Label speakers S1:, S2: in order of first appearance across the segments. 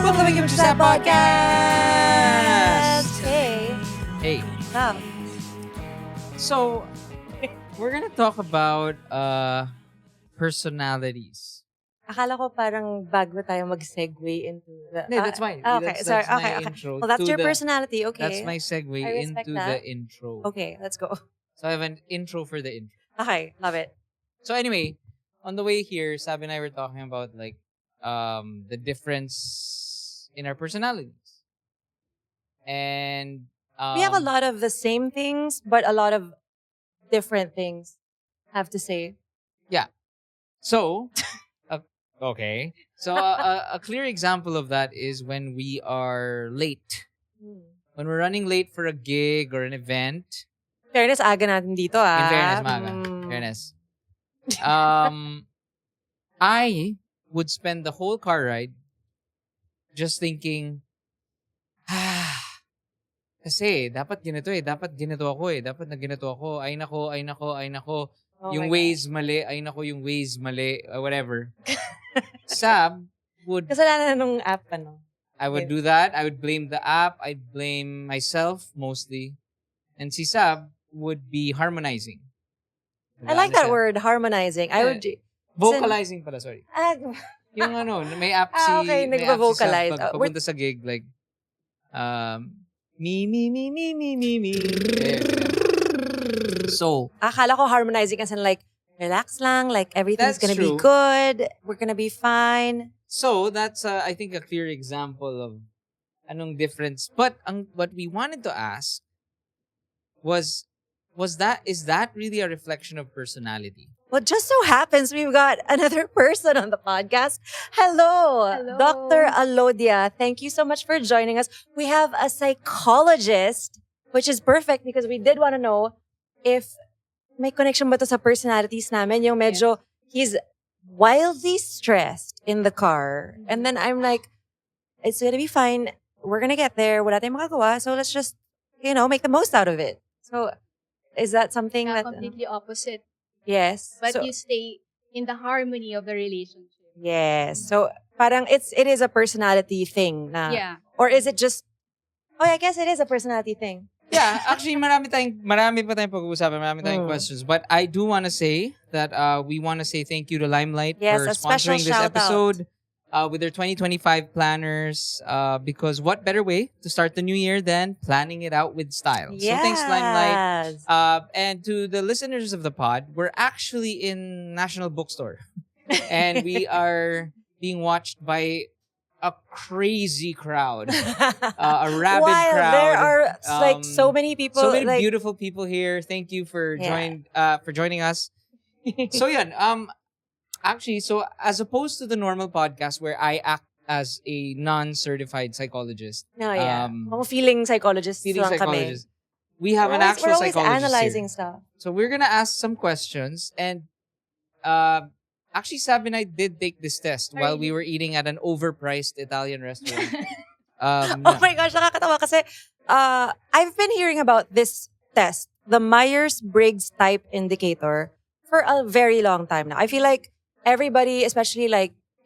S1: Welcome to Saab Podcast!
S2: Hey.
S1: Hey.
S2: Wow.
S1: So, we're gonna talk about personalities.
S2: Akala ko parang bago tayo mag-segue into the...
S1: No, that's fine.
S2: Okay,
S1: That's
S2: sorry.
S1: my
S2: Okay.
S1: intro
S2: Well, that's
S1: to
S2: your
S1: the-
S2: personality. Okay.
S1: That's my segue
S2: I respect
S1: into
S2: that.
S1: the intro.
S2: Okay, let's go.
S1: So, I have an intro for the intro.
S2: Okay, love it.
S1: So, anyway, on the way here, Sabi and I were talking about the difference in our personalities. And
S2: We have a lot of the same things, but a lot of different things, I have to say.
S1: So, okay. So, a clear example of that is when we are late. When we're running late for a gig or an event.
S2: Fairness, aga natin dito,
S1: In fairness, Maga. Fairness. I would spend the whole car ride just thinking, kasi dapat ganito eh. Dapat ganito ako eh. Dapat na ganito ako. Ay nako, ay nako, ay nako.
S2: Oh
S1: yung
S2: my
S1: ways mali. Ay nako, yung ways mali. Whatever. Sab would...
S2: Kasalanan nung app, ano?
S1: I would do that. I would blame the app. I'd blame myself mostly. And si Sab would be harmonizing.
S2: I like that word, harmonizing. I would...
S1: Vocalizing pala, sorry. Yung may app si...
S2: okay,
S1: may app si Sab
S2: nagvo-vocalize.
S1: pag papunta sa gig, me. So,
S2: Akala ko harmonizing as in relax lang, everything's
S1: That's
S2: gonna be
S1: true.
S2: good, we're gonna be fine.
S1: so that's I think a clear example of anong difference. But what we wanted to ask is that really a reflection of personality?
S2: Well, just so happens we've got another person on the podcast. Hello,
S3: Hello.
S2: Dr. Alodia. Thank you so much for joining us. We have a psychologist, which is perfect because we did want to know if may connection ba to sa personalities namin. Yung medyo, he's wildly stressed in the car. And then I'm like, it's gonna be fine. We're gonna get there. Wala tayong magagawa. So let's just, make the most out of it. So, is that something
S3: Yeah,
S2: that...
S3: completely opposite.
S2: Yes.
S3: But
S2: So-
S3: you stay in the harmony of the relationship.
S2: Yes. So, parang it is a personality thing na.
S3: Yeah.
S2: Or is it just, I guess it is a personality thing.
S1: Yeah, actually, marami pa tayong pag-uusapan, marami tayong questions. But I do want to say that we want to say thank you to Limelight
S2: Yes,
S1: for
S2: a special
S1: sponsoring this
S2: shout out.
S1: episode with their 2025 planners. Because what better way to start the new year than planning it out with style?
S2: Yes.
S1: So thanks, Limelight. And to the listeners of the pod, we're actually in National Bookstore. And we are being watched by a crazy crowd. A rabid
S2: While
S1: crowd.
S2: there are so many people.
S1: So many beautiful people here. Thank you for joining us. So yun, actually, so as opposed to the normal podcast where I act as a non-certified psychologist.
S2: No, yeah. Mga feeling psychologists lang
S1: Psychologist.
S2: kami.
S1: We have an actual
S2: We're always
S1: psychologist
S2: analyzing
S1: here.
S2: stuff.
S1: So we're gonna ask some questions, and actually, Sabi and I did take this test while we were eating at an overpriced Italian restaurant.
S2: Oh my gosh, nakakatawa kasi I've been hearing about this test, the Myers-Briggs Type Indicator, for a very long time now. I feel like everybody, especially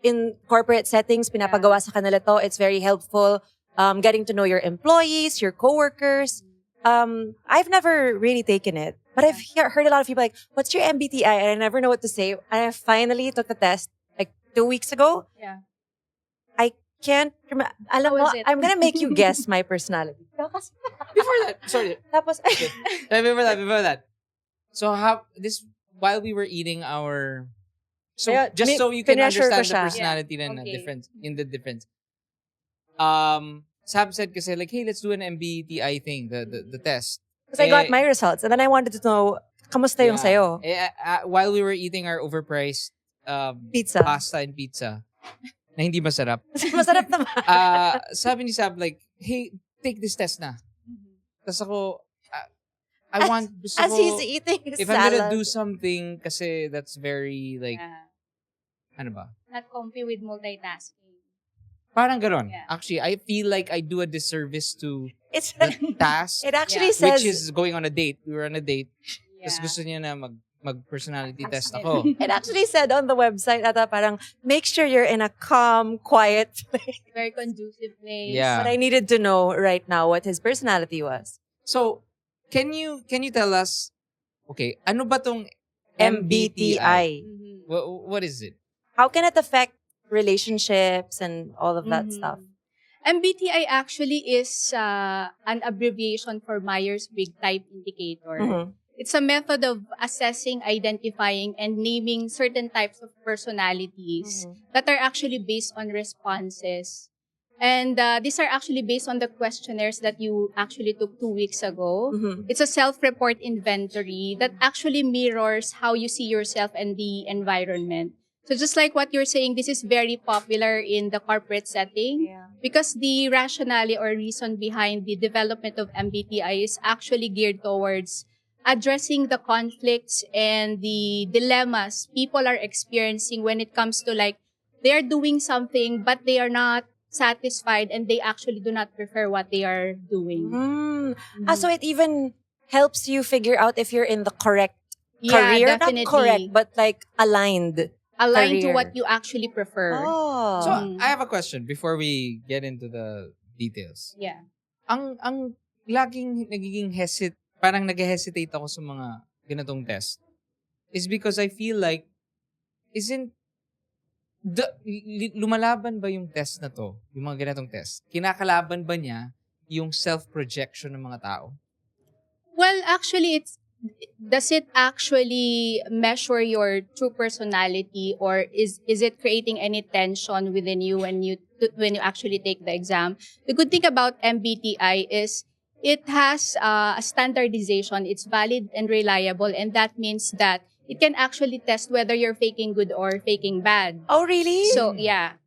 S2: in corporate settings, pinapagawa sa kanila to. It's very helpful. Getting to know your employees, your coworkers. I've never really taken it, but I've heard a lot of people what's your MBTI? And I never know what to say. And I finally took the test 2 weeks ago.
S3: Yeah.
S2: I can't remember. Alam
S3: How
S2: mo,
S3: is it?
S2: I'm gonna make you guess my personality.
S1: Before that, sorry.
S2: Tapos,
S1: Before that. So while we were eating our... So
S2: Kaya,
S1: just so you can
S2: pineasure ko
S1: understand the
S2: siya.
S1: personality
S3: Yeah,
S1: na
S3: okay.
S1: difference. Sab said kasi hey, let's do an MBTI thing, the test.
S2: because I got my results. And then I wanted to know, kamusta yung sayo?
S1: While we were eating our overpriced
S2: Pizza.
S1: pasta and pizza na hindi masarap.
S2: Masarap naman.
S1: Sabi ni Sab hey, take this test na. Tapos ako, gusto
S2: As
S1: ko,
S2: he's eating his
S1: if
S2: salad.
S1: I'm gonna do something kasi that's very ano ba?
S3: Not comfy with multitasking.
S1: Parang ganon.
S3: Yeah.
S1: Actually, I feel like I do a disservice to
S2: It's
S1: the task,
S2: it actually
S3: Yeah.
S2: says
S1: which is going on a date. We were on a date.
S3: Yeah.
S1: Tapos gusto niya na mag-personality test ako.
S2: It actually said on the website ata parang make sure you're in a calm, quiet place.
S3: Very conducive place.
S1: Yeah.
S2: But I needed to know right now what his personality was.
S1: So, can you tell us, okay, ano ba tong MBTI?
S2: MBTI.
S1: What is it?
S2: How can it affect relationships and all of that stuff?
S3: MBTI actually is an abbreviation for Myers-Briggs Type Indicator.
S2: Mhm.
S3: It's a method of assessing, identifying, and naming certain types of personalities that are actually based on responses. And these are actually based on the questionnaires that you actually took 2 weeks ago. It's a self-report inventory that actually mirrors how you see yourself and the environment. So just like what you're saying, this is very popular in the corporate setting because the rationale or reason behind the development of MBTI is actually geared towards addressing the conflicts and the dilemmas people are experiencing when it comes to like they're doing something but they are not satisfied and they actually do not prefer what they are doing.
S2: So it even helps you figure out if you're in the correct
S3: Yeah,
S2: career,
S3: definitely.
S2: not correct, but like aligned
S3: Aligned to
S2: career.
S3: what you actually prefer.
S2: Oh.
S1: So, I have a question before we get into the details.
S3: Yeah.
S1: Ang laging nagiging parang nag-hesitate ako sa mga ganitong test is because I feel like lumalaban ba yung test na to, yung mga ganitong test? Kinakalaban ba niya yung self-projection ng mga tao?
S3: Well, actually, does it actually measure your true personality, or is it creating any tension within you when you actually take the exam? The good thing about MBTI is it has a standardization. It's valid and reliable, and that means that it can actually test whether you're faking good or faking bad.
S2: Oh, really?
S3: So, yeah.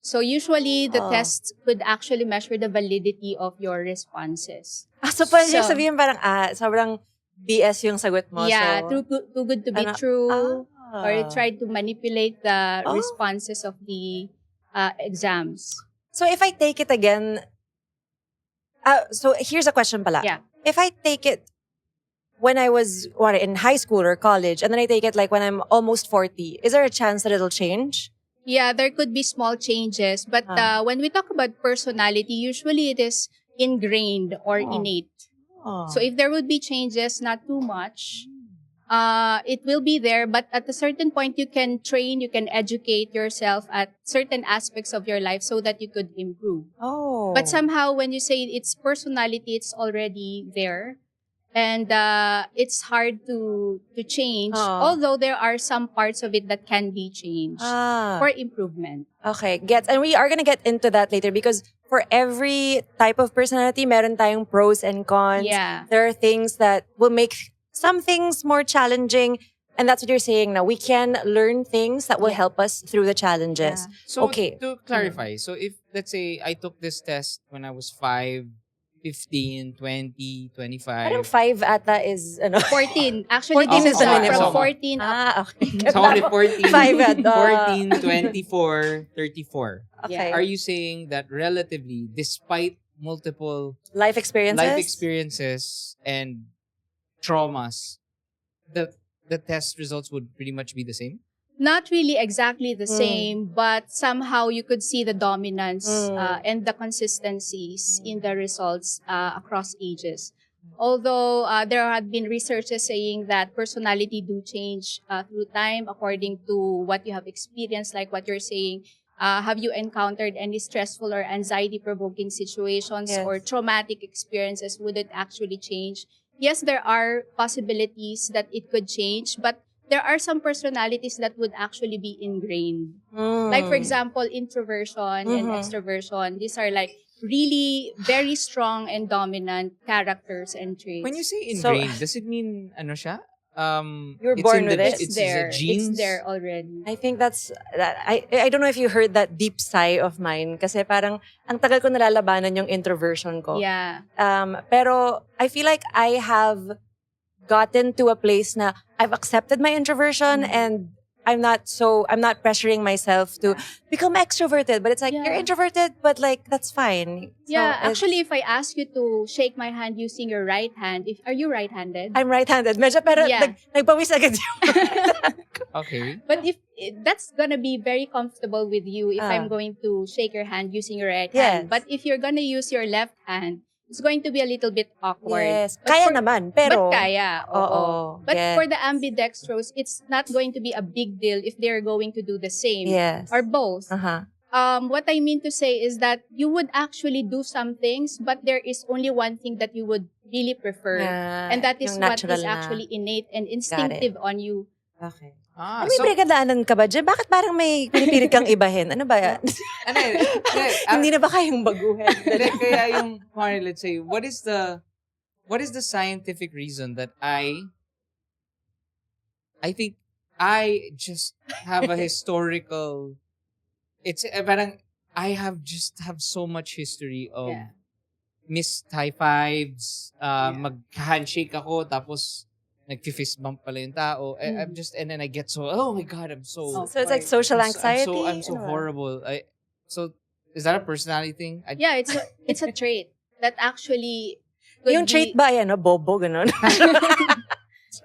S3: So, usually, the tests could actually measure the validity of your responses.
S2: So pwede niya sabihin parang, sobrang BS yung sagot mo.
S3: Yeah,
S2: so,
S3: too good to be true. Or it tried to manipulate the
S2: Oh.
S3: responses of the exams.
S2: So if I take it again, so here's a question pala.
S3: Yeah.
S2: If I take it when I was in high school or college, and then I take it like when I'm almost 40, is there a chance that it'll change?
S3: Yeah, there could be small changes. But when we talk about personality, usually it is ingrained or innate. So if there would be changes, not too much, it will be there. But at a certain point, you can train, you can educate yourself at certain aspects of your life so that you could improve.
S2: Oh.
S3: But somehow, when you say it's personality, it's already there. And it's hard to change. Although there are some parts of it that can be changed for improvement.
S2: Okay, gets. And we are gonna get into that later because for every type of personality, meron tayong pros and cons.
S3: Yeah.
S2: There are things that will make some things more challenging. And that's what you're saying now. We can learn things that will help us through the challenges.
S1: So,
S2: okay.
S1: to clarify, so if, let's say, I took this test when I was 5, 15, 20, 25.
S2: Parang 5 ata is,
S3: 14. Actually,
S2: 14
S3: this
S2: is the
S3: from
S2: minimum.
S3: 14 up.
S2: Okay.
S1: Sorry, 14.
S2: 5 at
S1: 14, 24, 34.
S2: Okay.
S1: Are you saying that relatively, despite multiple
S2: Life experiences
S1: and traumas, the test results would pretty much be the same?
S3: Not really exactly the same, but somehow you could see the dominance and the consistencies in the results across ages. Although there have been researches saying that personality do change through time according to what you have experienced, like what you're saying. Have you encountered any stressful or anxiety-provoking situations or traumatic experiences? Would it actually change? Yes, there are possibilities that it could change, but there are some personalities that would actually be ingrained. Like, for example, introversion and extroversion. These are like really very strong and dominant characters and traits.
S1: When you say ingrained, does it mean ano siya?
S2: You're
S1: it's
S2: born
S1: in
S2: with
S1: the,
S2: it.
S3: It's there.
S1: The genes?
S3: It's there already.
S2: I think that's that. I don't know if you heard that deep sigh of mine kasi parang ang tagal ko nalalabanan yung introversion ko.
S3: Yeah.
S2: Pero I feel like I have gotten to a place na I've accepted my introversion and I'm not pressuring myself to become extroverted, but it's like you're introverted, but like that's fine.
S3: Yeah, actually, if I ask you to shake my hand using your right hand, are you right-handed?
S2: I'm right-handed. Medyo pero nagpawis agad yung
S1: Okay.
S3: But if that's gonna be very comfortable with you if I'm going to shake your hand using your right hand. But if you're gonna use your left hand, it's going to be a little bit awkward.
S2: Yes. Kaya naman, pero...
S3: But kaya, oo. But for the ambidextrous, it's not going to be a big deal if they're going to do the same.
S2: Yes.
S3: Or both. What I mean to say is that you would actually do some things, but there is only one thing that you would really prefer. And that is what is actually innate and instinctive on you.
S2: Okay. May brigadanan ka ba dyan? Bakit parang may pinipilit kang ibahin? Ano ba yan? Hindi na ba kayong baguhin?
S1: Kaya yung, let's say, what is the scientific reason that I think I just have a historical, it's parang I have so much history of missed high fives, mag-handshake ako, tapos nag-fist bump pala yung tao. I'm just, and then I get so, oh my God, I'm so...
S2: So it's like social anxiety?
S1: I'm so horrible. So, is that a personality thing?
S3: Yeah, it's a trait that actually...
S2: Yung trait ba yan, bobo, ganun?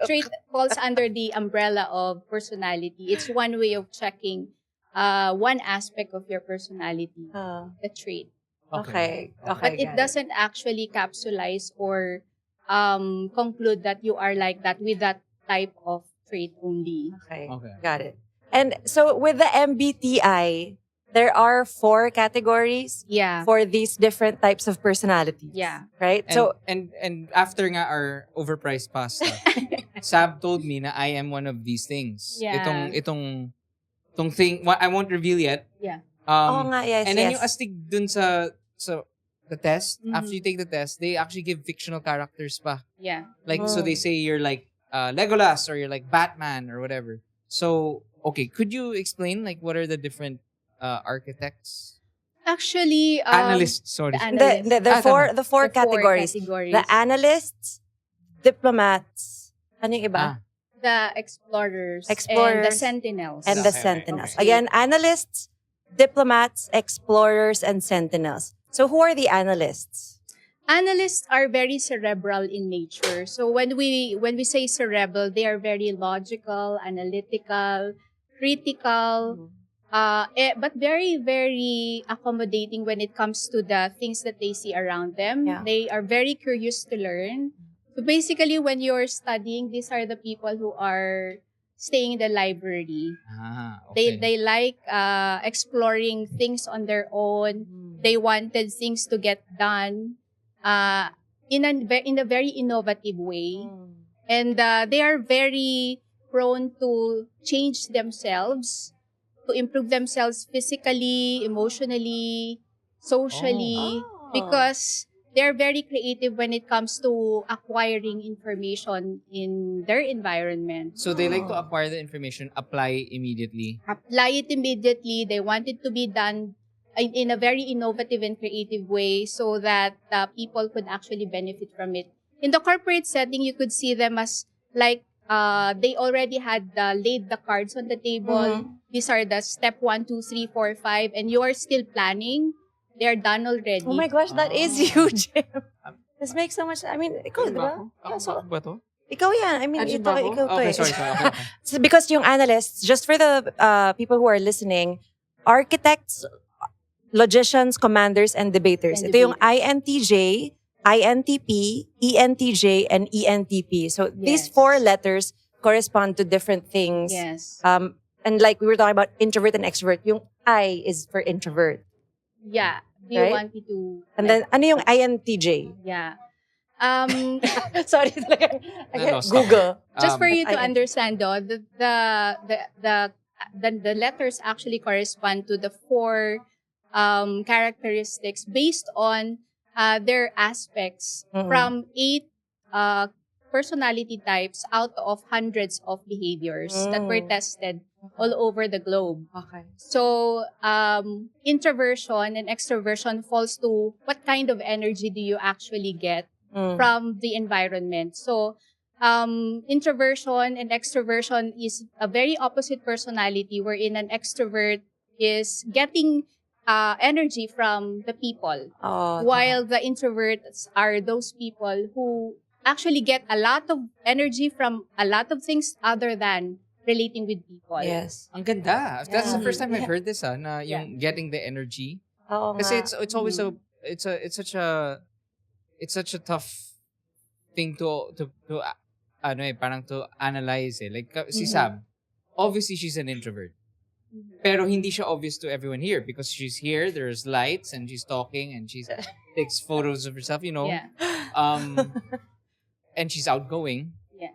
S3: Trait falls under the umbrella of personality. It's one way of checking one aspect of your personality, the trait.
S2: Okay.
S3: But it doesn't actually capsulize or conclude that you are like that with that type of trait only.
S2: Okay. Got it. And so with the MBTI, there are 4 categories for these different types of personalities.
S3: Yeah.
S2: Right?
S1: And after nga our overpriced pasta, Saab told me na I am one of these things.
S3: Yeah.
S1: Itong thing, I won't reveal yet.
S3: Yeah.
S2: Yes,
S1: and then yung astig dun sa the test, after you take the test, they actually give fictional characters pa.
S3: Yeah.
S1: Like, so they say you're like Legolas or you're like Batman or whatever. So, okay, could you explain like what are the different architects?
S3: Actually,
S1: Analysts, sorry.
S2: The four categories. The analysts, diplomats, ano yung iba?
S3: The explorers, and the sentinels.
S2: And the sentinels. Okay. Again, analysts, diplomats, explorers, and sentinels. So who are the analysts?
S3: Analysts are very cerebral in nature. So when we say cerebral, they are very logical, analytical, critical, but very, very accommodating when it comes to the things that they see around them. Yeah. They are very curious to learn. So basically, when you're studying, these are the people who are staying in the library.
S1: Okay.
S3: They like exploring things on their own. They wanted things to get done in a very innovative way. And they are very prone to change themselves, to improve themselves physically, emotionally, socially, because they're very creative when it comes to acquiring information in their environment.
S1: So they like to acquire the information, apply immediately.
S3: Apply it immediately. They want it to be done in a very innovative and creative way so that people could actually benefit from it. In the corporate setting, you could see them as like they already had laid the cards on the table. These are the step 1, 2, 3, 4, 5, and you are still planning. They're done already.
S2: Oh my gosh, that is huge. This makes so much. I mean, ikaw, diba? Ikaw yan. I mean, ikaw to.
S1: Okay, sorry. Okay.
S2: So because yung analysts, just for the people who are listening, architects, logicians, commanders, and debaters. Ito yung INTJ, INTP, ENTJ, and ENTP. So these 4 letters correspond to different things.
S3: Yes.
S2: And like we were talking about introvert and extrovert, yung I is for introvert.
S3: Yeah. Do you want me to...
S2: And then, ano yung INTJ?
S3: Yeah.
S2: Sorry, Google.
S3: Just for you to understand, though, the letters actually correspond to the 4 characteristics based on their aspects from 8 personality types out of hundreds of behaviors that were tested all over the globe.
S2: Okay.
S3: So, introversion and extroversion falls to what kind of energy do you actually get from the environment. So, introversion and extroversion is a very opposite personality, wherein an extrovert is getting energy from the people, while the introverts are those people who actually get a lot of energy from a lot of things other than relating with people.
S2: Yes.
S1: Ang ganda. That's the first time I've heard this, na yung getting the energy. Kasi it's always it's such a tough thing to parang to analyze Like si Saab, obviously she's an introvert. Pero hindi siya obvious to everyone here because she's here, there's lights, and she's talking, and she takes photos of herself,
S3: Yeah.
S1: And she's outgoing.
S3: Yeah.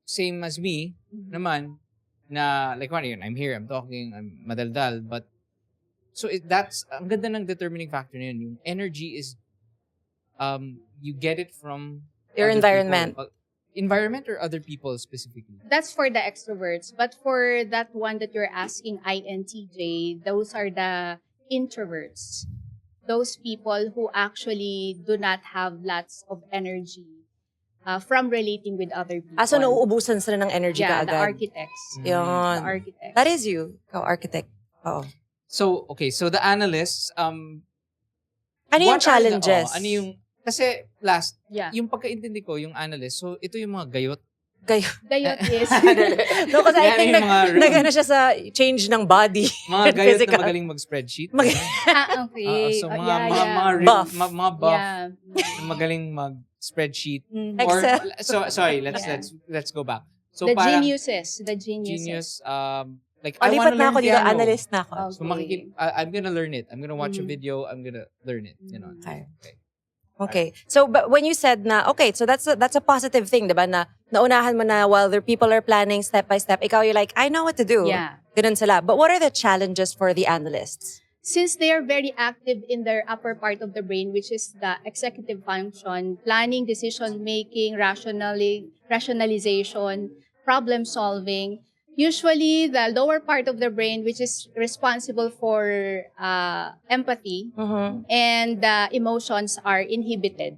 S1: Same as me naman, na like I'm here, I'm talking, I'm madaldal, but so that's ang ganda ng determining factor na yun. Yung energy is you get it from
S2: your environment.
S1: Environment or other people specifically?
S3: That's for the extroverts. But for that one that you're asking, INTJ, those are the introverts. Those people who actually do not have lots of energy from relating with other people.
S2: So nauubusan sila ng energy
S3: yeah,
S2: kaagad.
S3: the architects.
S2: Yun.
S3: The architects.
S2: That is you, ikaw, architect. Oo.
S1: So, okay. So, the analysts,
S2: ano yung challenges?
S1: Ano yung, kasi last,
S3: Yeah.
S1: yung pagkaintindi ko, yung analyst, so ito yung mga gayot.
S3: Gayot is.
S2: No, kasi I think
S1: Yan yung mga-
S2: nag-ano siya sa change ng body.
S1: Mga
S2: and
S1: gayot
S2: physical.
S1: na magaling mag-spreadsheet.
S3: Okay.
S1: So, mga,
S3: yeah,
S1: mga,
S3: yeah.
S1: mga,
S2: Buff.
S1: mga buff,
S3: Yeah.
S1: na magaling mag-spreadsheet. Or,
S2: Excel.
S1: so, sorry,
S3: Yeah.
S1: let's go back. So,
S3: The
S1: parang,
S3: geniuses.
S1: genius, like, I
S2: Lipat
S1: wanna
S2: na
S1: learn
S2: ako dito,
S1: piano.
S2: analyst na ako.
S3: Okay.
S1: So, I'm gonna learn it. I'm gonna watch a video. I'm gonna learn it.
S2: Okay. So, but when you said na, okay, so that's a positive thing, diba? Na naunahan mo na while the people are planning step by step, ikaw you're like, I know what to do.
S3: Yeah.
S2: Ganun sila. But what are the challenges for the analysts?
S3: Since they are very active in their upper part of the brain, which is the executive function, planning, decision-making, rationalization, problem-solving, usually the lower part of the brain, which is responsible for empathy and emotions, are inhibited.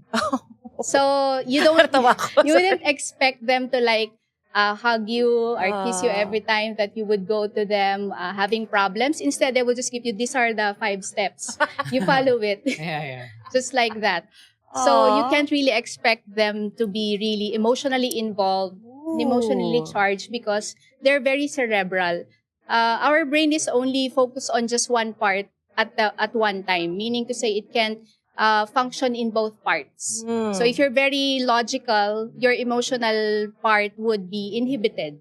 S3: So you wouldn't expect them to like hug you or kiss you every time that you would go to them having problems. Instead, they will just give you, these are the 5 steps. You follow it.
S1: Yeah.
S3: Just like that. So you can't really expect them to be really emotionally involved, emotionally charged, because they're very cerebral. Our brain is only focused on just one part at one time, meaning to say it can function in both parts. So if you're very logical, your emotional part would be inhibited.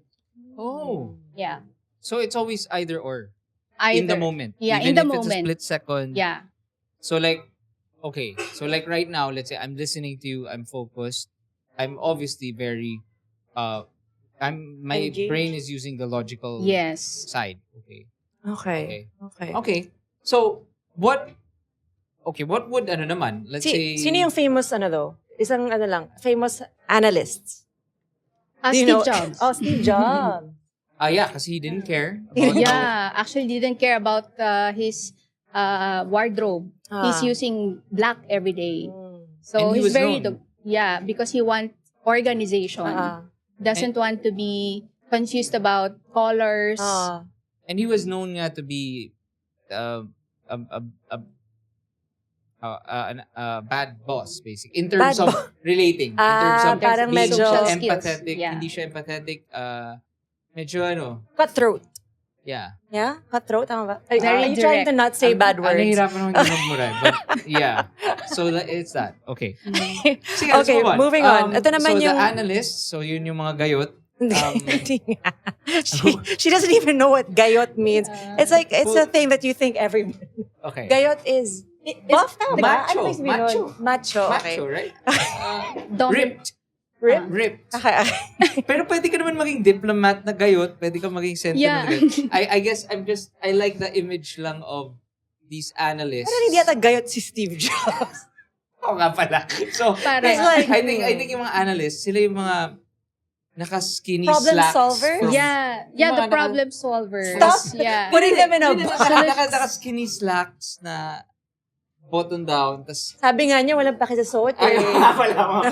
S1: Oh.
S3: Yeah.
S1: So it's always either or.
S3: Either.
S1: In the moment.
S3: Yeah,
S1: Even
S3: in the
S1: if
S3: moment.
S1: it's a split second.
S3: Yeah.
S1: So like, okay. So like right now, let's say I'm listening to you, I'm focused. I'm obviously very, my
S2: Engaged.
S1: brain is using the logical
S3: Yes.
S1: side. Okay.
S2: Okay.
S1: So, what would, naman, let's say...
S2: Sino yung famous, isang famous analysts? Do you
S3: Steve
S2: know?
S3: Jobs.
S2: Oh, Steve Jobs.
S1: Yeah, kasi he didn't care. About
S3: Yeah, actually didn't care about his wardrobe. He's using black every day. So
S1: And he
S3: he's
S1: was
S3: very
S1: known.
S3: because he wants organization. Doesn't want to be confused about colors.
S1: And he was known nga to be a bad boss, basically. In terms
S2: Bad
S1: of relating. In terms of
S2: parang
S1: being
S2: medyo-
S1: empathetic.
S3: Yeah.
S1: Hindi siya empathetic. Medyo
S2: Cutthroat.
S1: yeah.
S2: Yeah? Cutthroat, tama ba?
S3: Very
S2: Are you trying
S3: direct.
S2: to not say bad words?
S1: Nahihirapan naman yung mura. But yeah. So it's that. Okay. Sige, let's
S2: Okay,
S1: move on.
S2: moving on. Ito naman
S1: so
S2: yung-
S1: the analyst, so yun yung mga gayot.
S2: Hindi nga. She doesn't even know what gayot means. It's like, it's a thing that you think every...
S1: Okay.
S2: Gayot is... Buff na ba?
S1: Macho.
S2: Ano ba sabihin nun? Macho. Okay.
S1: Macho, right?
S3: Dominant.
S1: Ripped.
S2: Okay.
S1: Pero pwede ka naman maging diplomat na gayot, pwede ka maging sentinel
S3: Yeah.
S1: na gayot. I guess I like the image lang of these analysts.
S2: Pero hindi yata gayot si Steve Jobs.
S1: Oo nga pala. So,
S3: Parang-
S2: It's like-
S1: I think yung mga analysts, sila yung mga naka-skinny
S2: Problem
S1: slacks.
S2: solver?
S1: from-
S3: Yeah,
S1: Yung
S3: the
S1: mga
S3: problem solver.
S2: Stop.
S3: Yeah.
S2: Putting them in a
S1: Hindi,
S2: box.
S1: naka-skinny slacks na button down, tas...
S2: Sabi nga niya, walang pakisasuot.
S1: Ay, wala.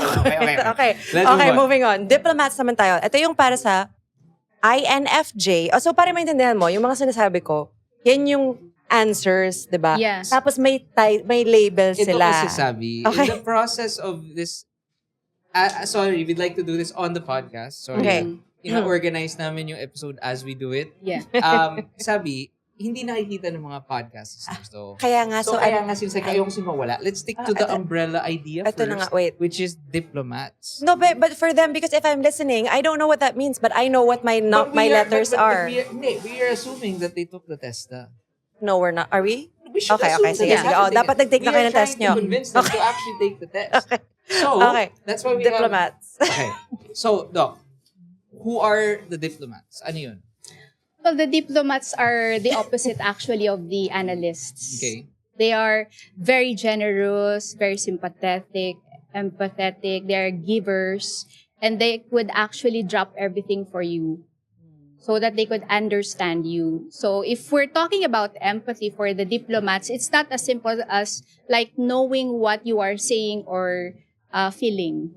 S1: Okay. Let's move on.
S2: Moving on. Diplomats naman tayo. Ito yung para sa INFJ. So, para maintindihan mo, yung mga sinasabi ko, yan yung answers, di ba?
S3: Yeah.
S2: Tapos may label sila.
S1: Ito kasi sabi, in the process of this, sorry, we'd like to do this on the podcast. Sorry.
S2: Okay.
S1: Ina-organize namin yung episode as we do it.
S3: Yeah.
S1: Sabi, hindi nakikita ng mga podcasts. So,
S2: Kaya nga,
S1: kaya nga since ayong mawala, let's stick to the umbrella idea
S2: ito
S1: first,
S2: na nga, wait.
S1: which is diplomats.
S2: No, but for them, because if I'm listening, I don't know what that means, but I know what my letters are.
S1: We are assuming that they took the test.
S2: No, we're not. Are we?
S1: We should
S2: Okay,
S1: assume
S2: sige,
S1: that
S2: sige.
S1: they have to take
S2: Dapat
S1: it.
S2: nag-take na kayo ng test nyo.
S1: We are trying to convince them to actually take the test.
S2: Okay.
S1: So, that's why we
S2: Diplomats.
S1: Okay. So, Doc, who are the diplomats? Ano yun?
S3: Well, the diplomats are the opposite actually of the analysts.
S1: Okay.
S3: They are very generous, very sympathetic, empathetic. They are givers, and they would actually drop everything for you so that they could understand you. So if we're talking about empathy for the diplomats, it's not as simple as like knowing what you are saying or feeling.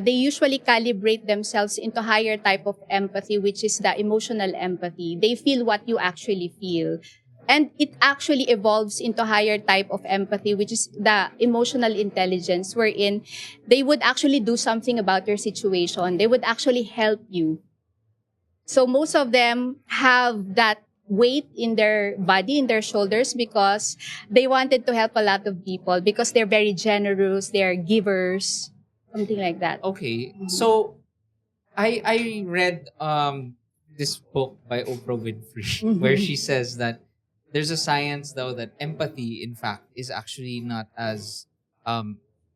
S3: They usually calibrate themselves into higher type of empathy, which is the emotional empathy. They feel what you actually feel. And it actually evolves into higher type of empathy, which is the emotional intelligence, wherein they would actually do something about your situation. They would actually help you. So most of them have that weight in their body, in their shoulders, because they wanted to help a lot of people, because they're very generous, they're givers. Something like that.
S1: Okay. So, I read this book by Oprah Winfrey where she says that there's a science though that empathy, in fact, is actually not as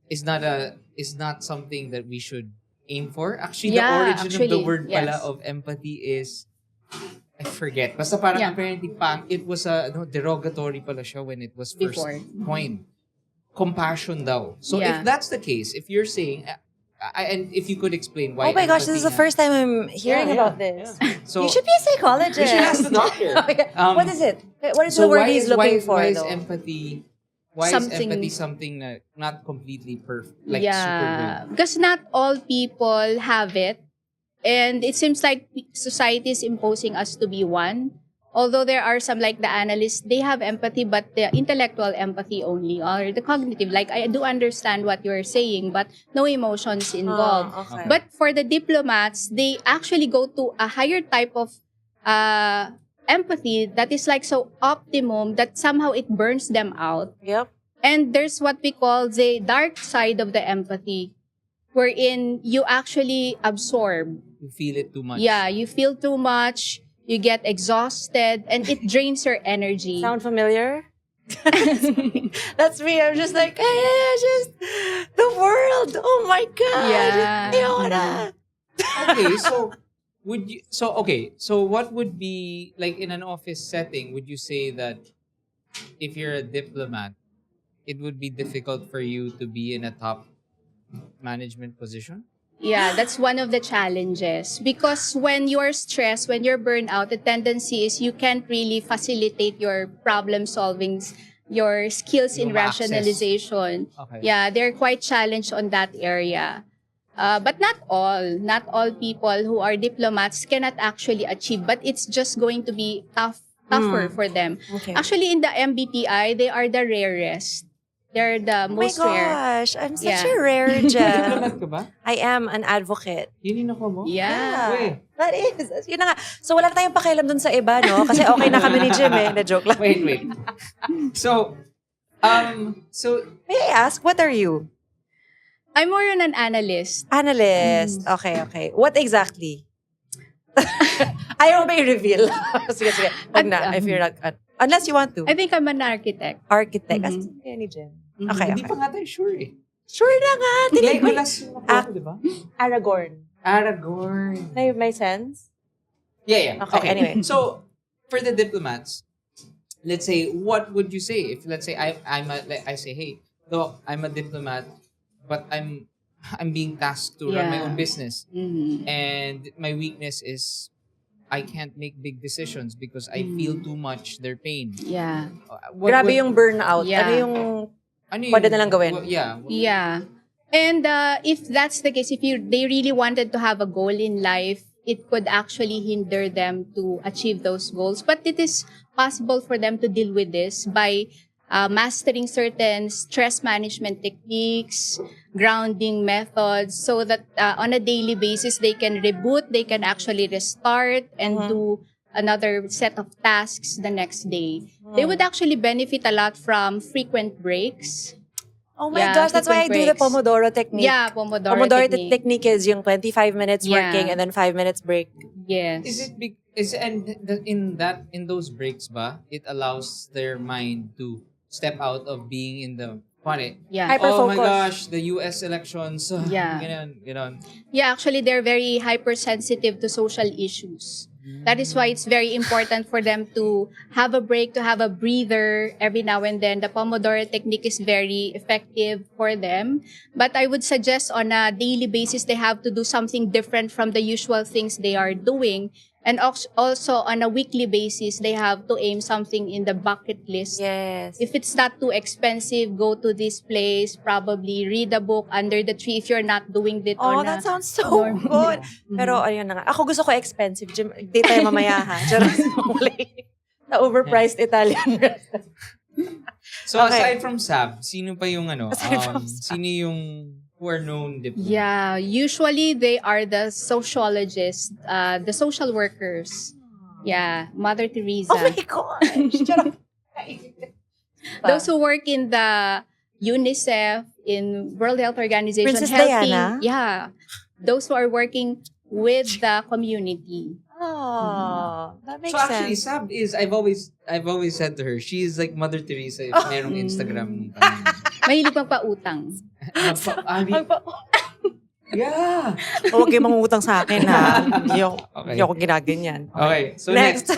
S1: is not something that we should aim for. Actually, the origin of the word pala of empathy is, I forget. Basta parang apparently it was a derogatory pala siya when it was first coined. Compassion daw. So if that's the case, if you're saying, and if you could explain why.
S2: Oh my gosh, this is the first time I'm hearing about this.
S1: Yeah. So
S2: you should be a psychologist.
S1: You should ask the doctor.
S2: What is it? What is the word he's looking for?
S1: Why is empathy? Why is empathy something that not completely perfect, like super good?
S3: Because not all people have it, and it seems like society is imposing us to be one. Although there are some like the analysts, they have empathy, but the intellectual empathy only, or the cognitive. Like, I do understand what you're saying, but no emotions involved.
S2: Okay.
S3: But for the diplomats, they actually go to a higher type of empathy that is like so optimum that somehow it burns them out.
S2: Yep.
S3: And there's what we call the dark side of the empathy, wherein you actually absorb.
S1: You feel it too much.
S3: Yeah, you feel too much. You get exhausted, and it drains your energy.
S2: Sound familiar? That's me. I'm just like, just the world. Oh my God.
S3: Yeah.
S1: Okay, so would you? So what would be like in an office setting? Would you say that if you're a diplomat, it would be difficult for you to be in a top management position?
S3: Yeah, that's one of the challenges. Because when you're stressed, when you're burned out, the tendency is you can't really facilitate your problem solving, your skills in rationalization.
S1: Okay.
S3: Yeah, they're quite challenged on that area. But not all people who are diplomats cannot actually achieve, but it's just going to be tougher for them.
S2: Okay.
S3: Actually, in the MBTI, they are the rarest. They're the most rare.
S2: Oh my gosh, I'm such a rare gem.
S1: Diplomat ka ba?
S2: I am an advocate.
S1: Yun yung mo?
S3: Yeah.
S1: Wait.
S2: That is. Yun na nga. So wala na tayong pakialam dun sa iba, no? Kasi okay na kami ni Jim eh. Na-joke lang.
S1: Wait. So,
S2: may I ask, what are you?
S3: I'm more on an analyst.
S2: Analyst. Okay. What exactly? Ayaw ba i-reveal? Sige. Wag na. If you're not... Unless you want to.
S3: I think I'm an architect.
S2: Architect. As ni Jen. Okay.
S1: Hindi pa nga tayo sure eh.
S2: Sure na nga.
S1: Legolas yung ako, di ba?
S2: Aragorn. May sense?
S1: Yeah.
S2: Okay, anyway.
S1: So, for the diplomats, let's say, what would you say? If, let's say, I say, hey, Doc, I'm a diplomat, but I'm being tasked to run my own business.
S3: Mm-hmm.
S1: And my weakness is I can't make big decisions because I feel too much their pain.
S3: Yeah.
S2: Grabe yung burnout.
S3: Yeah.
S2: Ano yung pwede na lang gawin.
S1: Well, yeah.
S3: Yeah. And if that's the case, if they really wanted to have a goal in life, it could actually hinder them to achieve those goals. But it is possible for them to deal with this by mastering certain stress management techniques, grounding methods, so that on a daily basis, they can reboot, they can actually restart and do another set of tasks the next day. They would actually benefit a lot from frequent breaks.
S2: Oh my gosh, that's why I do the Pomodoro technique.
S3: Yeah, Pomodoro technique.
S2: Technique is yung 25 minutes working and then 5 minutes break.
S3: Yes.
S1: In those breaks ba, it allows their mind to step out of being in the
S2: Hyper-focus.
S1: Oh my gosh, the US elections. Ganon.
S3: Yeah, actually they're very hypersensitive to social issues. That is why it's very important for them to have a break, to have a breather every now and then. The Pomodoro technique is very effective for them. But I would suggest on a daily basis, they have to do something different from the usual things they are doing. And also on a weekly basis, they have to aim something in the bucket list.
S2: Yes.
S3: If it's not too expensive, go to this place, probably read a book under the tree if you're not doing it on
S2: that sounds so good. Pero ayun na nga. Ako gusto ko expensive. Di tayo mamaya ha. Na overpriced Italian restaurant.
S1: So aside from Saab, sino pa yung sino yung who are known Diplomat?
S3: Yeah, usually they are the sociologists, the social workers. Yeah, Mother Teresa.
S2: Oh my gosh!
S3: Those who work in the UNICEF, in World Health Organization,
S2: Princess
S3: helping.
S2: Diana?
S3: Yeah, those who are working with the community.
S2: Oh, that makes
S1: so actually,
S2: sense.
S1: Saab is, I've always said to her, she is like Mother Teresa if merong Instagram.
S3: Mahilig magpautang.
S1: Yeah.
S2: Huwag kayo mangungutang sa akin, ha? Hindi ako ginaganyan.
S1: Okay, so next.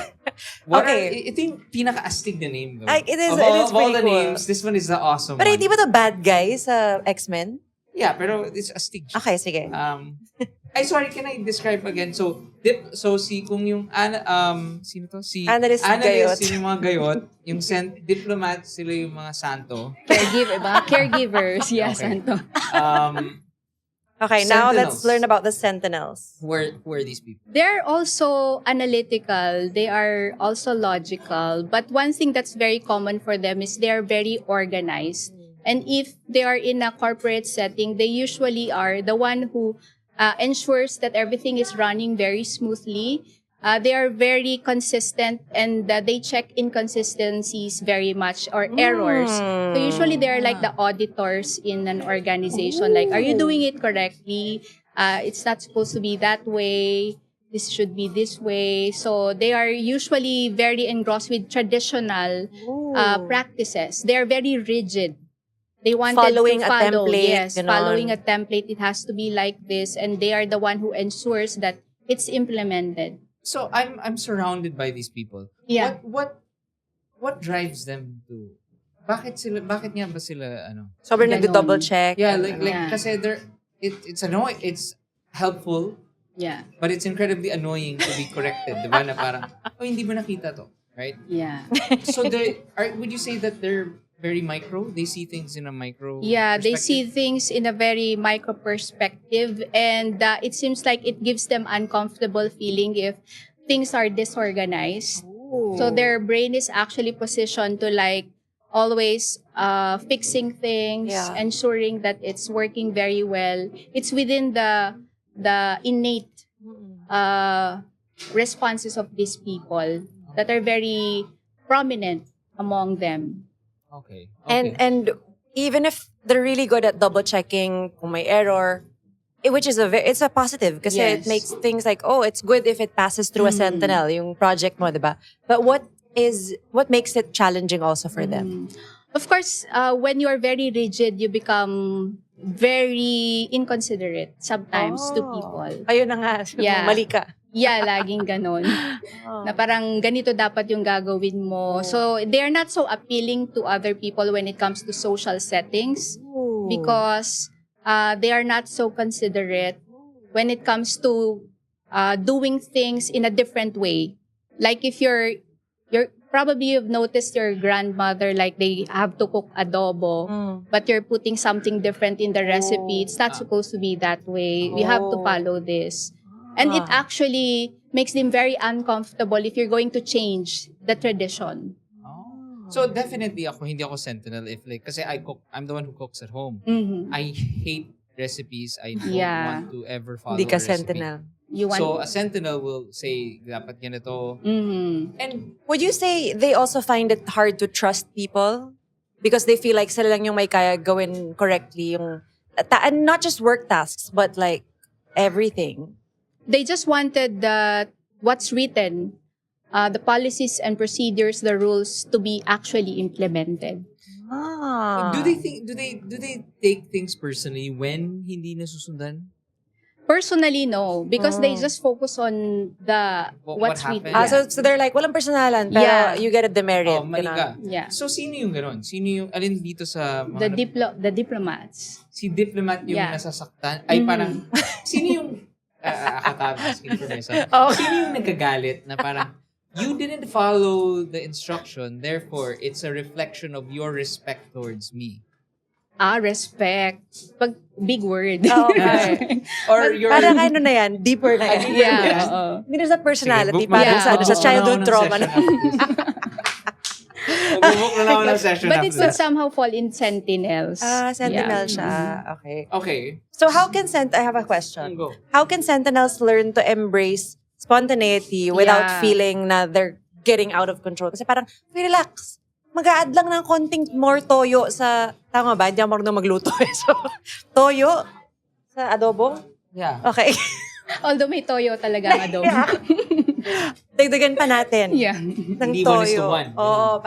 S1: Ito yung pinaka-astig na name, though.
S2: It is
S1: of all
S2: pretty
S1: the
S2: cool.
S1: names, this one is the awesome
S2: Pero
S1: one.
S2: hindi ba the bad guy sa X-Men?
S1: Yeah, pero it's astig.
S2: Okay, sige.
S1: Sorry, can I describe again? So si kung yung sino to? Si
S2: Analyst gayot.
S1: Sino yung mga gayot, yung Diplomat, sila yung mga santo.
S3: Caregivers, yeah,
S1: Okay.
S3: santo.
S2: Okay, now let's
S1: Sentinels.
S2: learn about the Sentinels.
S1: Who are these people?
S3: They're also analytical. They are also logical. But one thing that's very common for them is they are very organized. And if they are in a corporate setting, they usually are the one who ensures that everything is running very smoothly. They are very consistent and they check inconsistencies very much or errors. So usually they are like the auditors in an organization. Like, are you doing it correctly? It's not supposed to be that way. This should be this way. So they are usually very engrossed with traditional practices. They are very rigid. They wanted
S2: Following
S3: to follow,
S2: a template.
S3: yes, following a template. It has to be like this, and they are the one who ensures that it's implemented.
S1: So I'm surrounded by these people.
S3: Yeah.
S1: What drives them to? Bakit nga ba sila
S2: Sobrang
S3: Ganon.
S2: nag-double check.
S1: Yeah, like
S3: Yeah.
S1: kasi it's annoying, it's helpful,
S3: Yeah.
S1: but it's incredibly annoying to be corrected, 'di ba? Na parang hindi mo nakita to, right?
S3: Yeah.
S1: So would you say that they're very micro? They see things in a micro.
S3: Yeah, they see
S1: perspective?
S3: things in a very micro perspective, and it seems like it gives them uncomfortable feeling if things are disorganized. So their brain is actually positioned to like always fixing things, ensuring that it's working very well. It's within the innate responses of these people that are very prominent among them.
S1: Okay.
S2: And even if they're really good at double checking kung may error, which is it's a positive kasi it
S3: Yes.
S2: makes things like, it's good if it passes through a Sentinel, yung project mo, diba? But what makes it challenging also for them?
S3: Of course, when you are very rigid, you become very inconsiderate sometimes to people.
S2: Ayun na nga,
S3: Yeah.
S2: mali ka.
S3: Yeah, laging ganon. Na parang ganito dapat yung gagawin mo. So, they are not so appealing to other people when it comes to social settings because they are not so considerate when it comes to doing things in a different way. Like if you're probably you've noticed your grandmother, like they have to cook adobo, but you're putting something different in the recipe. It's not supposed to be that way. We have to follow this. And it actually makes them very uncomfortable if you're going to change the tradition.
S1: So definitely hindi ako Sentinel if like, kasi I'm the one who cooks at home. I hate recipes. I don't want to ever follow
S2: Hindi ka
S1: a recipe.
S2: Sentinel.
S1: So a Sentinel will say, dapat ganito.
S2: And would you say they also find it hard to trust people? Because they feel like sila lang yung may kaya gawin correctly. Yung, and not just work tasks, but like everything.
S3: They just wanted what's written, the policies and procedures, the rules to be actually implemented.
S1: Do they take things personally when hindi nasusundan?
S3: Personally, no. Because they just focus on what's written.
S2: So they're like, walang personalan, pero you get a demerit.
S1: Mali ka.
S3: Yeah.
S1: So, sino yung ganon? Sino yung, alin dito sa mga...
S3: The diplomats.
S1: Si Diplomat yung nasasaktan? Ay, parang, sino yung... asking for myself. Sino yung nagkagalit na parang, you didn't follow the instruction, therefore, it's a reflection of your respect towards me.
S3: Respect. Big word.
S2: Okay.
S1: Or your...
S2: Parang ano na yan, deeper na yan. Hindi na sa personality, parang sa childhood trauma na.
S1: Mag-book na ako ng session
S3: But it would somehow fall in Sentinels.
S2: Sentinel siya.
S1: Okay.
S2: So how can I have a question. How can Sentinels learn to embrace spontaneity without feeling na they're getting out of control? Kasi parang, relax. Mag-a-add lang ng konting more toyo sa, tama ba? Hindi ako marunong magluto. So, toyo sa adobo?
S1: Yeah.
S2: Okay.
S3: Although may toyo talaga ang adobo.
S2: Dagdagan pa natin. Ng
S1: Hindi
S2: toyo.
S1: 1:1.
S2: Oo,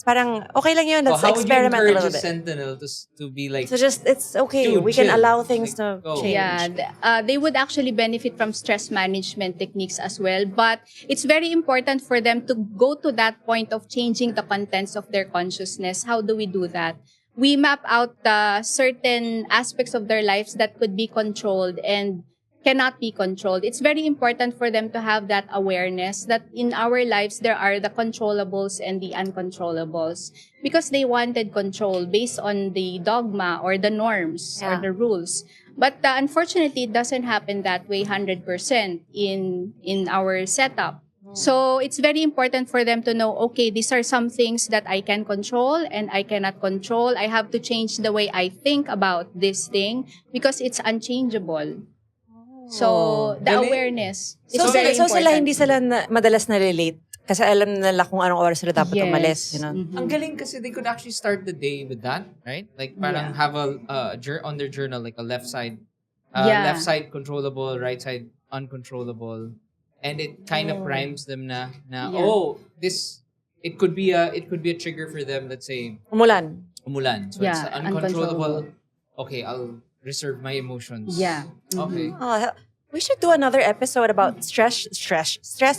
S2: parang okay lang yun. Let's experiment a little bit.
S1: How would you encourage a Sentinel to be like...
S2: So just, it's okay.
S1: Dude,
S2: we can
S1: chill.
S2: allow things
S1: like,
S2: to change.
S3: Yeah, they would actually benefit from stress management techniques as well. But it's very important for them to go to that point of changing the contents of their consciousness. How do we do that? We map out certain aspects of their lives that could be controlled and cannot be controlled. It's very important for them to have that awareness that in our lives, there are the controllables and the uncontrollables because they wanted control based on the dogma or the norms or the rules. But unfortunately, it doesn't happen that way 100% in our setup. So it's very important for them to know, okay, these are some things that I can control and I cannot control. I have to change the way I think about this thing because it's unchangeable. So, the awareness is very important.
S2: So sila hindi sila madalas na-relate kasi alam nila kung anong oras sila dapat umalis. You know?
S1: Ang galing kasi they could actually start the day with that, right? Like parang have on their journal like a left side controllable, right side uncontrollable. And it kind of primes them na it could be a trigger for them, let's say umulan. So it's uncontrollable. Okay, I'll reserve my emotions.
S3: Yeah.
S1: Okay.
S2: We should do another episode about stress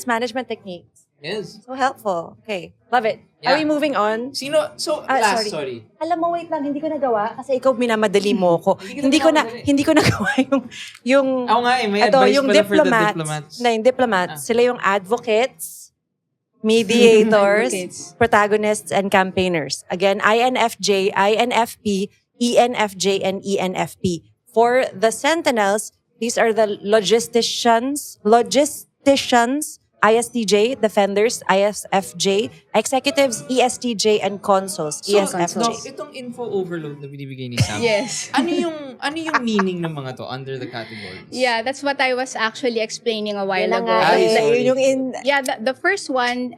S2: management techniques.
S1: Yes.
S2: So helpful. Okay. Love it.
S1: Yeah.
S2: Are we moving on?
S1: Sorry.
S2: Alam mo, wait lang, hindi ko nagawa kasi ikaw minamadali mo ko. Hindi ko nagawa yung
S1: Ako nga may advice
S2: yung
S1: pala for the diplomats.
S2: Yung diplomats, sila yung advocates, mediators, protagonists, and campaigners. Again, INFJ, INFP, ENFJ, and ENFP. For the Sentinels, these are the logisticians, ISTJ, defenders, ISFJ, executives, ESTJ, and consuls, ESFJ.
S1: So, itong info overload na binibigay ni Sam.
S3: Yes.
S1: Ano yung meaning ng mga to under the categories?
S3: Yeah, that's what I was actually explaining a while ago. The first one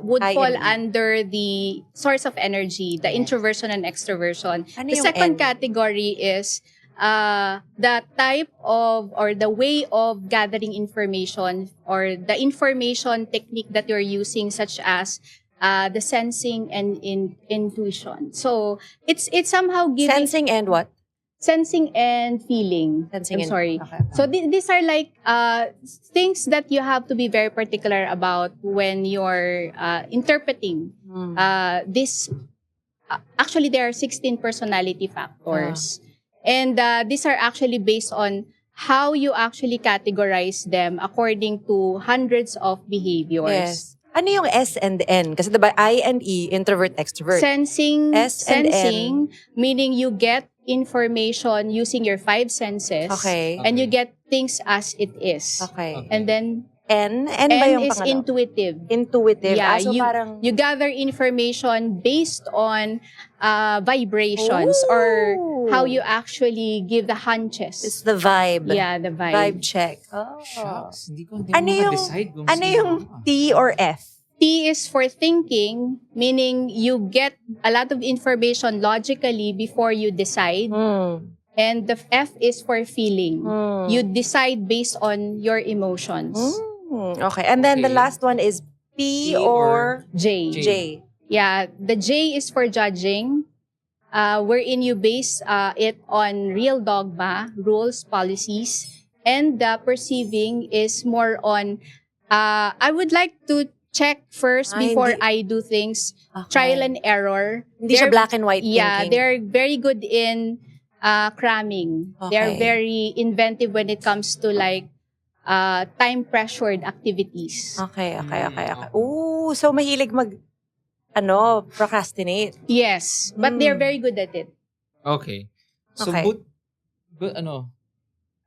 S3: would fall under the source of energy, the introversion and extroversion. The second category is the type of or the way of gathering information or the information technique that you're using, such as the sensing and intuition. So it's somehow giving
S2: sensing and what?
S3: Sensing and feeling. Okay. So these are like things that you have to be very particular about when you're interpreting this. Actually, there are 16 personality factors. And these are actually based on how you actually categorize them according to hundreds of behaviors.
S2: Yes. Ano yung S and N? Kasi diba I and E, introvert, extrovert.
S3: Sensing,
S2: S and
S3: sensing, meaning you get information using your 5 senses.
S2: Okay.
S3: And you get things as it is.
S2: Okay.
S3: And then
S2: N ba
S3: N
S2: yung
S3: is
S2: pangalawa?
S3: intuitive.
S2: Intuitive.
S3: Yeah,
S2: So parang...
S3: you gather information based on vibrations or how you actually give the hunches.
S2: It's the vibe.
S3: Yeah, the vibe.
S2: Vibe check. Oh.
S1: Shucks, hindi ko
S2: Ano yung,
S1: decide kung
S2: ano
S1: sino
S2: yung
S1: ako.
S2: T or F?
S3: T is for thinking, meaning you get a lot of information logically before you decide. And the F is for feeling. You decide based on your emotions.
S2: Okay. And then the last one is P or
S3: J.
S2: J.
S3: Yeah, the J is for judging, wherein you base it on real dogma, rules, policies. And the perceiving is more on, I would like to check first before I do things.
S2: Okay.
S3: Trial and error.
S2: Hindi siya black and white
S3: Yeah,
S2: thinking.
S3: they're very good in cramming.
S2: Okay.
S3: They're very inventive when it comes to like time-pressured activities.
S2: Okay. Ooh, so mahilig procrastinate.
S3: Yes, but they're very good at it.
S1: Okay. So,
S2: Okay.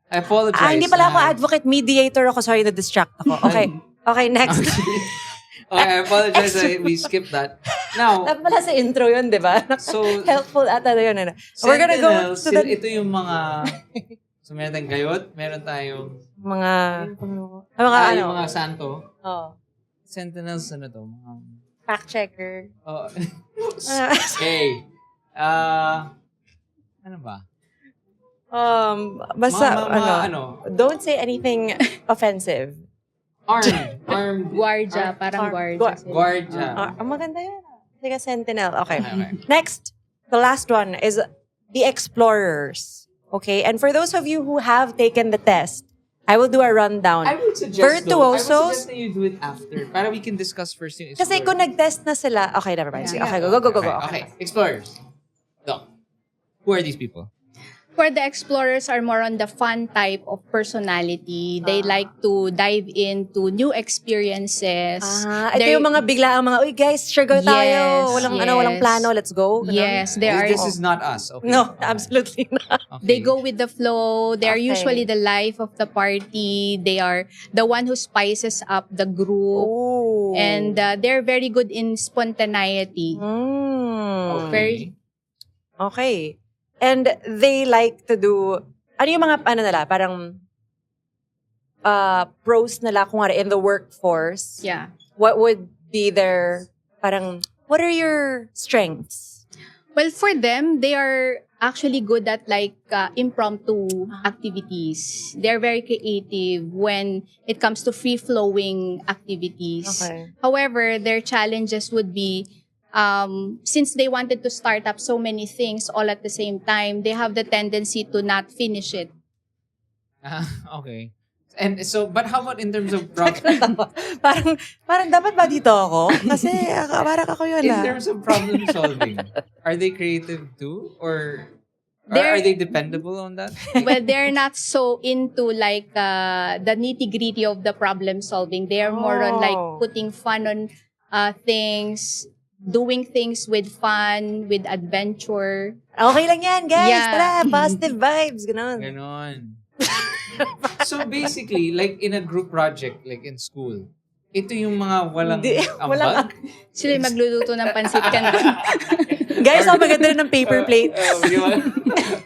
S1: I apologize.
S2: Hindi pala ako advocate, mediator ako. Sorry, na-distract ako. Okay. Okay, next.
S1: Okay, I apologize. We skipped that. Now,
S2: Dapat pala sa intro yun, di ba?
S1: so,
S2: Helpful ata yun. We're gonna go to the...
S1: ito yung mga... So, meron tayong gayot, meron tayong...
S2: Mga
S1: yung mga santo.
S2: Oh.
S1: Sentinels, ano to?
S2: Fact checker.
S1: Oh. Hey. Ano ba?
S2: Basta,
S1: ano?
S2: don't say anything offensive.
S1: Armed.
S3: Guardia, parang guardia.
S1: Guardia.
S2: Maganda yun. Like a sentinel. Okay.
S1: Okay.
S2: Next, the last one is the explorers. Okay? And for those of you who have taken the test, I will do a rundown.
S1: I would suggest
S2: Virtuosos.
S1: that you do it after. Para we can discuss first yung explorers.
S2: Kasi kung nag-test na sila, okay, never mind.
S3: Yeah.
S2: Okay, go.
S1: Okay. Explorers. Doc. Who are these people?
S3: For the explorers are more on the fun type of personality. They like to dive into new experiences.
S2: Ito yung mga biglaang mga, uy guys, sure go tayo.
S3: Yes,
S2: Walang plano, let's go. Ganun.
S3: Yes, they are.
S1: This is not us. Okay.
S2: No, absolutely not.
S1: Okay.
S3: They go with the flow. They're
S2: Okay.
S3: usually the life of the party. They are the one who spices up the group.
S2: Oh.
S3: And they're very good in spontaneity. Very
S2: Okay. And they like to do, ano yung mga, parang pros nila, kung in the workforce.
S3: Yeah.
S2: What would be their, what are your strengths?
S3: Well, for them, they are actually good at like impromptu activities. They're very creative when it comes to free-flowing activities.
S2: Okay.
S3: However, their challenges would be, since they wanted to start up so many things all at the same time, they have the tendency to not finish it.
S1: Okay. And so, but how about in terms of problem?
S2: parang dapat ba dito ako? Kasi parang ako yun
S1: In terms of problem solving, are they creative too? Or are they dependable on that?
S3: Well, they're not so into like the nitty-gritty of the problem solving. They are more on like putting fun on things, doing things with fun, with adventure.
S2: Okay lang yan, guys.
S3: Yeah.
S2: Tara, positive vibes. Ganon.
S1: So basically, like in a group project, like in school, ito yung mga walang ambag?
S3: Sila yung magluluto ng pansit canton.
S2: Guys, ang maganda rin ng paper plate.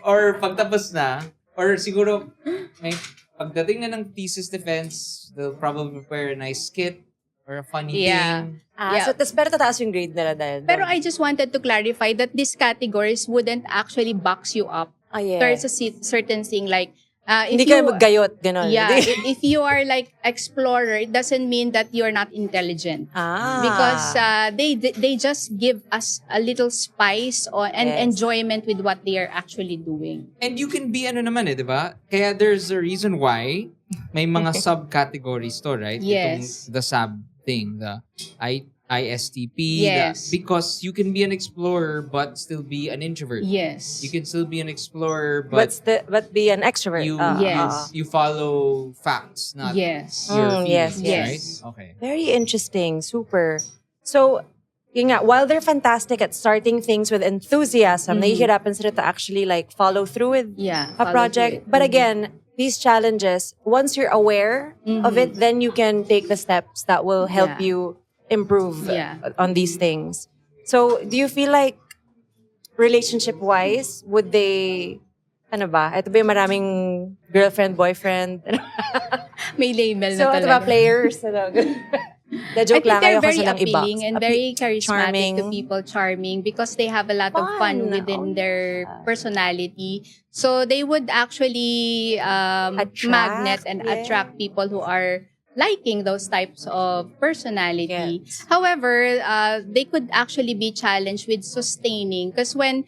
S1: Or pagtapos na, or siguro, may pagdating na ng thesis defense, they'll probably prepare a nice skit or a funny thing.
S2: So, pero tataas yung grade nila dahil.
S3: Pero I just wanted to clarify that these categories wouldn't actually box you up.
S2: Yeah.
S3: There's a certain thing like,
S2: hindi kayo maggayot, gano'n.
S3: Yeah, if you are like explorer, it doesn't mean that you're not intelligent. Because they just give us a little spice and enjoyment with what they are actually doing.
S1: And you can be naman di ba? Kaya there's a reason why may mga subcategories to, right?
S3: Yes.
S1: Itong the Saab thing, the ISTP.
S3: Yes.
S1: Because you can be an explorer but still be an introvert.
S3: Yes.
S1: You can still be an explorer but
S2: be an extrovert.
S3: Yes.
S1: you follow facts, not
S3: Yes.
S1: your feelings,
S3: Yes.
S1: right? Okay.
S2: Very interesting. Super. So, yun nga, while they're fantastic at starting things with enthusiasm, nahihirapan sila to actually like follow through with a project. But again, these challenges, once you're aware of it, then you can take the steps that will help you improve on these things. So, do you feel like relationship-wise, would they, ano ba? Ito ba yung maraming girlfriend, boyfriend?
S3: May label
S2: So,
S3: na
S2: ito ba
S3: talaga.
S2: players? The joke lang,
S3: they're
S2: ayoko
S3: very
S2: silang
S3: appealing and very charismatic
S2: charming.
S3: to people, charming because they have a lot of fun within their personality. So they would actually magnet and attract people who are liking those types of personality.
S2: Yes.
S3: However, they could actually be challenged with sustaining because when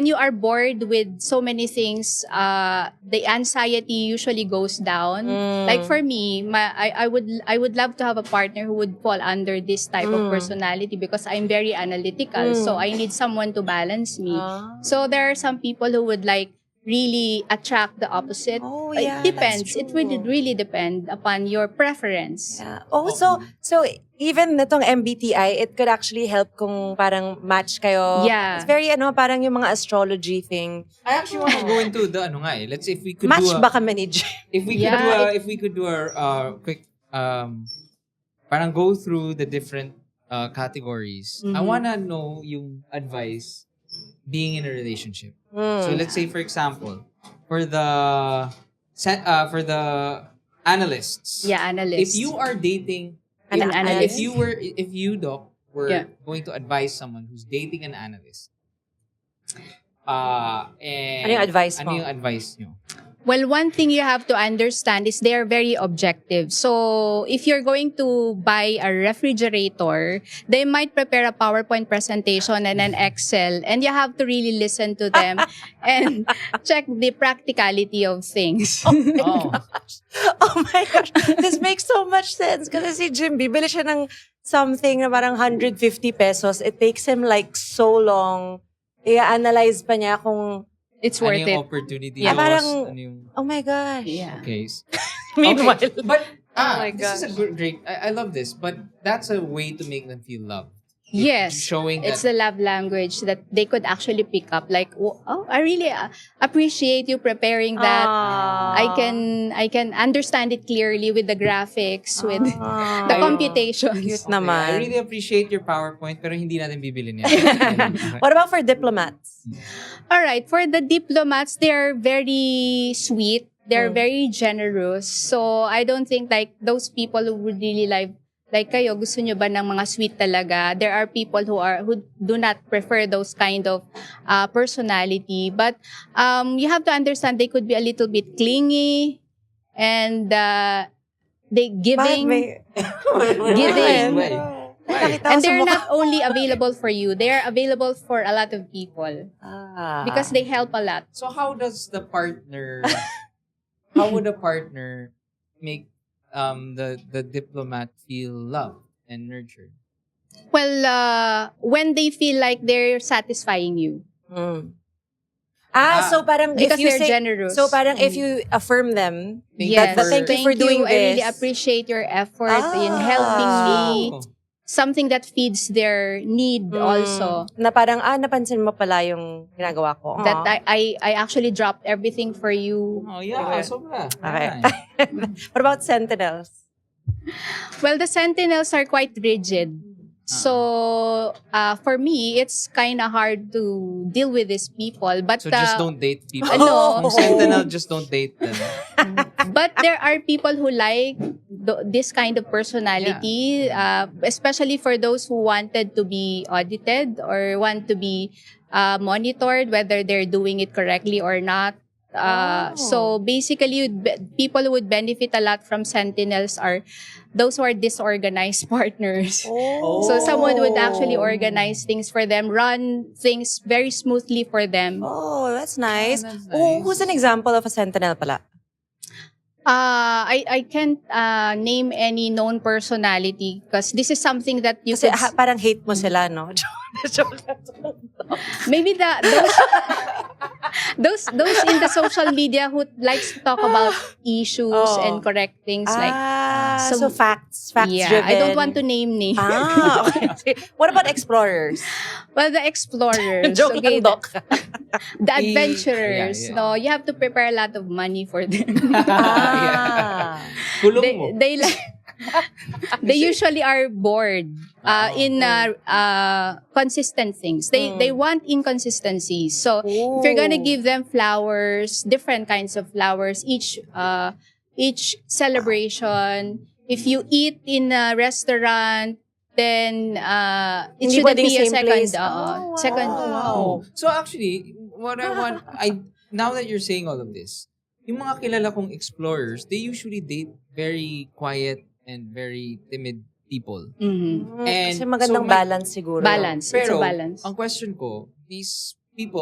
S3: you are bored with so many things, the anxiety usually goes down. Like for me, I would love to have a partner who would fall under this type of personality because I'm very analytical. So I need someone to balance me. So there are some people who would like really attract the opposite. It depends. It would really depend upon your preference.
S2: Yeah. So even itong MBTI, it could actually help kung parang match kayo.
S3: Yeah.
S2: It's very parang yung mga astrology thing.
S1: I actually want to go into the let's say if we could
S2: Match
S1: do a,
S2: ba kami ni Jim?
S1: if we could do a quick parang go through the different categories. I want to know yung advice being in a relationship. So let's say for example, for the analysts.
S3: Yeah, analysts.
S1: If you are dating
S3: analyst.
S1: if you Doc were going to advise someone who's dating an analyst. And
S2: Ano yung advice mo?
S1: Ano yung advice nyo?
S3: Well, one thing you have to understand is they are very objective. So, if you're going to buy a refrigerator, they might prepare a PowerPoint presentation and an Excel, and you have to really listen to them and check the practicality of things.
S2: Oh my gosh. This makes so much sense. Kasi si Jim, bibili siya ng something na parang 150 pesos. It takes him like so long. I-analyze pa niya kung
S3: it's worth it.
S1: Opportunity
S2: Yeah, parang,
S1: ano yung
S2: oh my gosh.
S3: Yeah.
S1: Okay.
S2: Meanwhile.
S1: Okay. But
S2: my
S1: this is a great. I love this, but that's a way to make them feel loved.
S3: Yes,
S1: Showing
S3: it's
S1: that
S3: the love language that they could actually pick up. Like, oh, I really appreciate you preparing that. I can understand it clearly with the graphics, with the computations.
S2: Cute
S1: I
S2: naman.
S1: really appreciate your PowerPoint, pero hindi natin bibilin yan.
S2: What about for diplomats?
S3: All right, for the diplomats, they're very sweet. They're very generous. So I don't think like those people who would really like kayo, gusto nyo ba ng mga sweet talaga? There are people who do not prefer those kind of personality. But you have to understand they could be a little bit clingy and they giving. Giving. And they're not only available for you, they are available for a lot of people. Because they help a lot.
S1: So how would a partner make the diplomat feel loved and nurtured?
S3: Well, when they feel like they're satisfying you.
S2: So parang
S3: because
S2: if you
S3: they're
S2: say,
S3: generous.
S2: So parang if you affirm them,
S3: Yes.
S2: thank you for doing this.
S3: I really appreciate your effort in helping me. Something that feeds their need also.
S2: Na parang, napansin mo pala yung ginagawa ko.
S3: That I actually dropped everything for you.
S1: Oh yeah, sobra.
S2: Okay. What about sentinels?
S3: Well, the sentinels are quite rigid. So, for me, it's kind of hard to deal with these people. But
S1: So just don't date people.
S3: No.
S1: Yung Sentinel, just don't date them.
S3: But there are people who like this kind of personality, especially for those who wanted to be audited or want to be monitored, whether they're doing it correctly or not. So basically, people who would benefit a lot from sentinels are those who are disorganized partners. So someone would actually organize things for them, run things very smoothly for them.
S2: Oh, that's nice.
S1: That's nice.
S2: Oh, who's an example of a sentinel pala?
S3: I can't name any known personality because this is something that you
S2: Kasi
S3: could
S2: parang hate mo sila, no? Joke lang.
S3: maybe those in the social media who likes to talk about issues and correct things like
S2: so facts
S3: yeah,
S2: driven.
S3: I don't want to name names.
S2: Okay. What about explorers?
S3: Well, the explorers,
S2: Joke
S3: okay,
S2: lang, Doc.
S3: the adventurers,
S1: yeah.
S3: no, you have to prepare a lot of money for them.
S1: Kulong mo.
S3: they like they usually are bored in consistent things. They want inconsistencies. So if you're gonna give them flowers, different kinds of flowers, each celebration. If you eat in a restaurant, then it
S2: Hindi
S3: shouldn't
S2: pwedeng
S3: be a
S2: same
S3: second.
S2: place.
S3: Second.
S1: Wow. So actually, what I want, now that you're saying all of this, yung mga kilala kong explorers, they usually date very quiet and very timid people.
S3: Mm-hmm.
S1: And
S2: Kasi magandang balance siguro.
S3: Balance. It's a
S1: Pero,
S3: balance.
S1: ang question ko, these people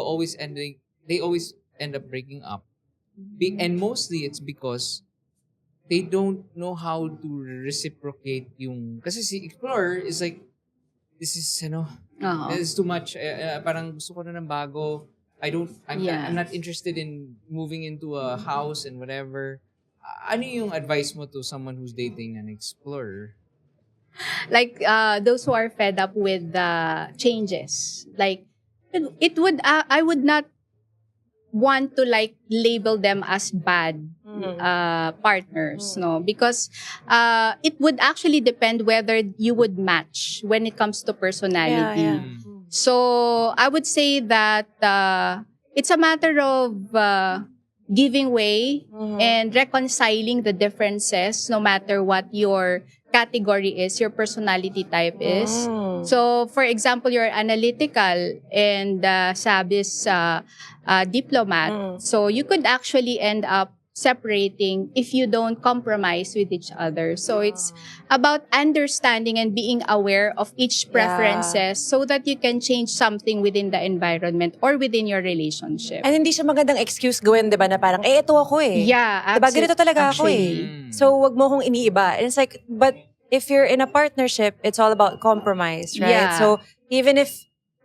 S1: they always end up breaking up. And mostly it's because they don't know how to reciprocate yung, kasi si explorer is like, this is, this is too much. Parang gusto ko na ng bago. I'm not interested in moving into a house and whatever. Ano yung advice mo to someone who's dating an explorer?
S3: Like those who are fed up with the changes. Like it would I would not want to like label them as bad partners, no, because it would actually depend whether you would match when it comes to personality.
S2: Yeah.
S3: So I would say that it's a matter of giving way and reconciling the differences, no matter what your category is, your personality type is. So, for example, you're analytical and Saab is diplomat. So, you could actually end up separating if you don't compromise with each other. So, it's about understanding and being aware of each preferences so that you can change something within the environment or within your relationship.
S2: And hindi siya magandang excuse gawin, di ba, na parang, ito ako eh.
S3: Yeah,
S2: diba, ganito talaga ako
S3: actually.
S2: eh. So, wag mo kong iniiba. And it's like, but if you're in a partnership, it's all about compromise, right?
S3: Yeah.
S2: So, even if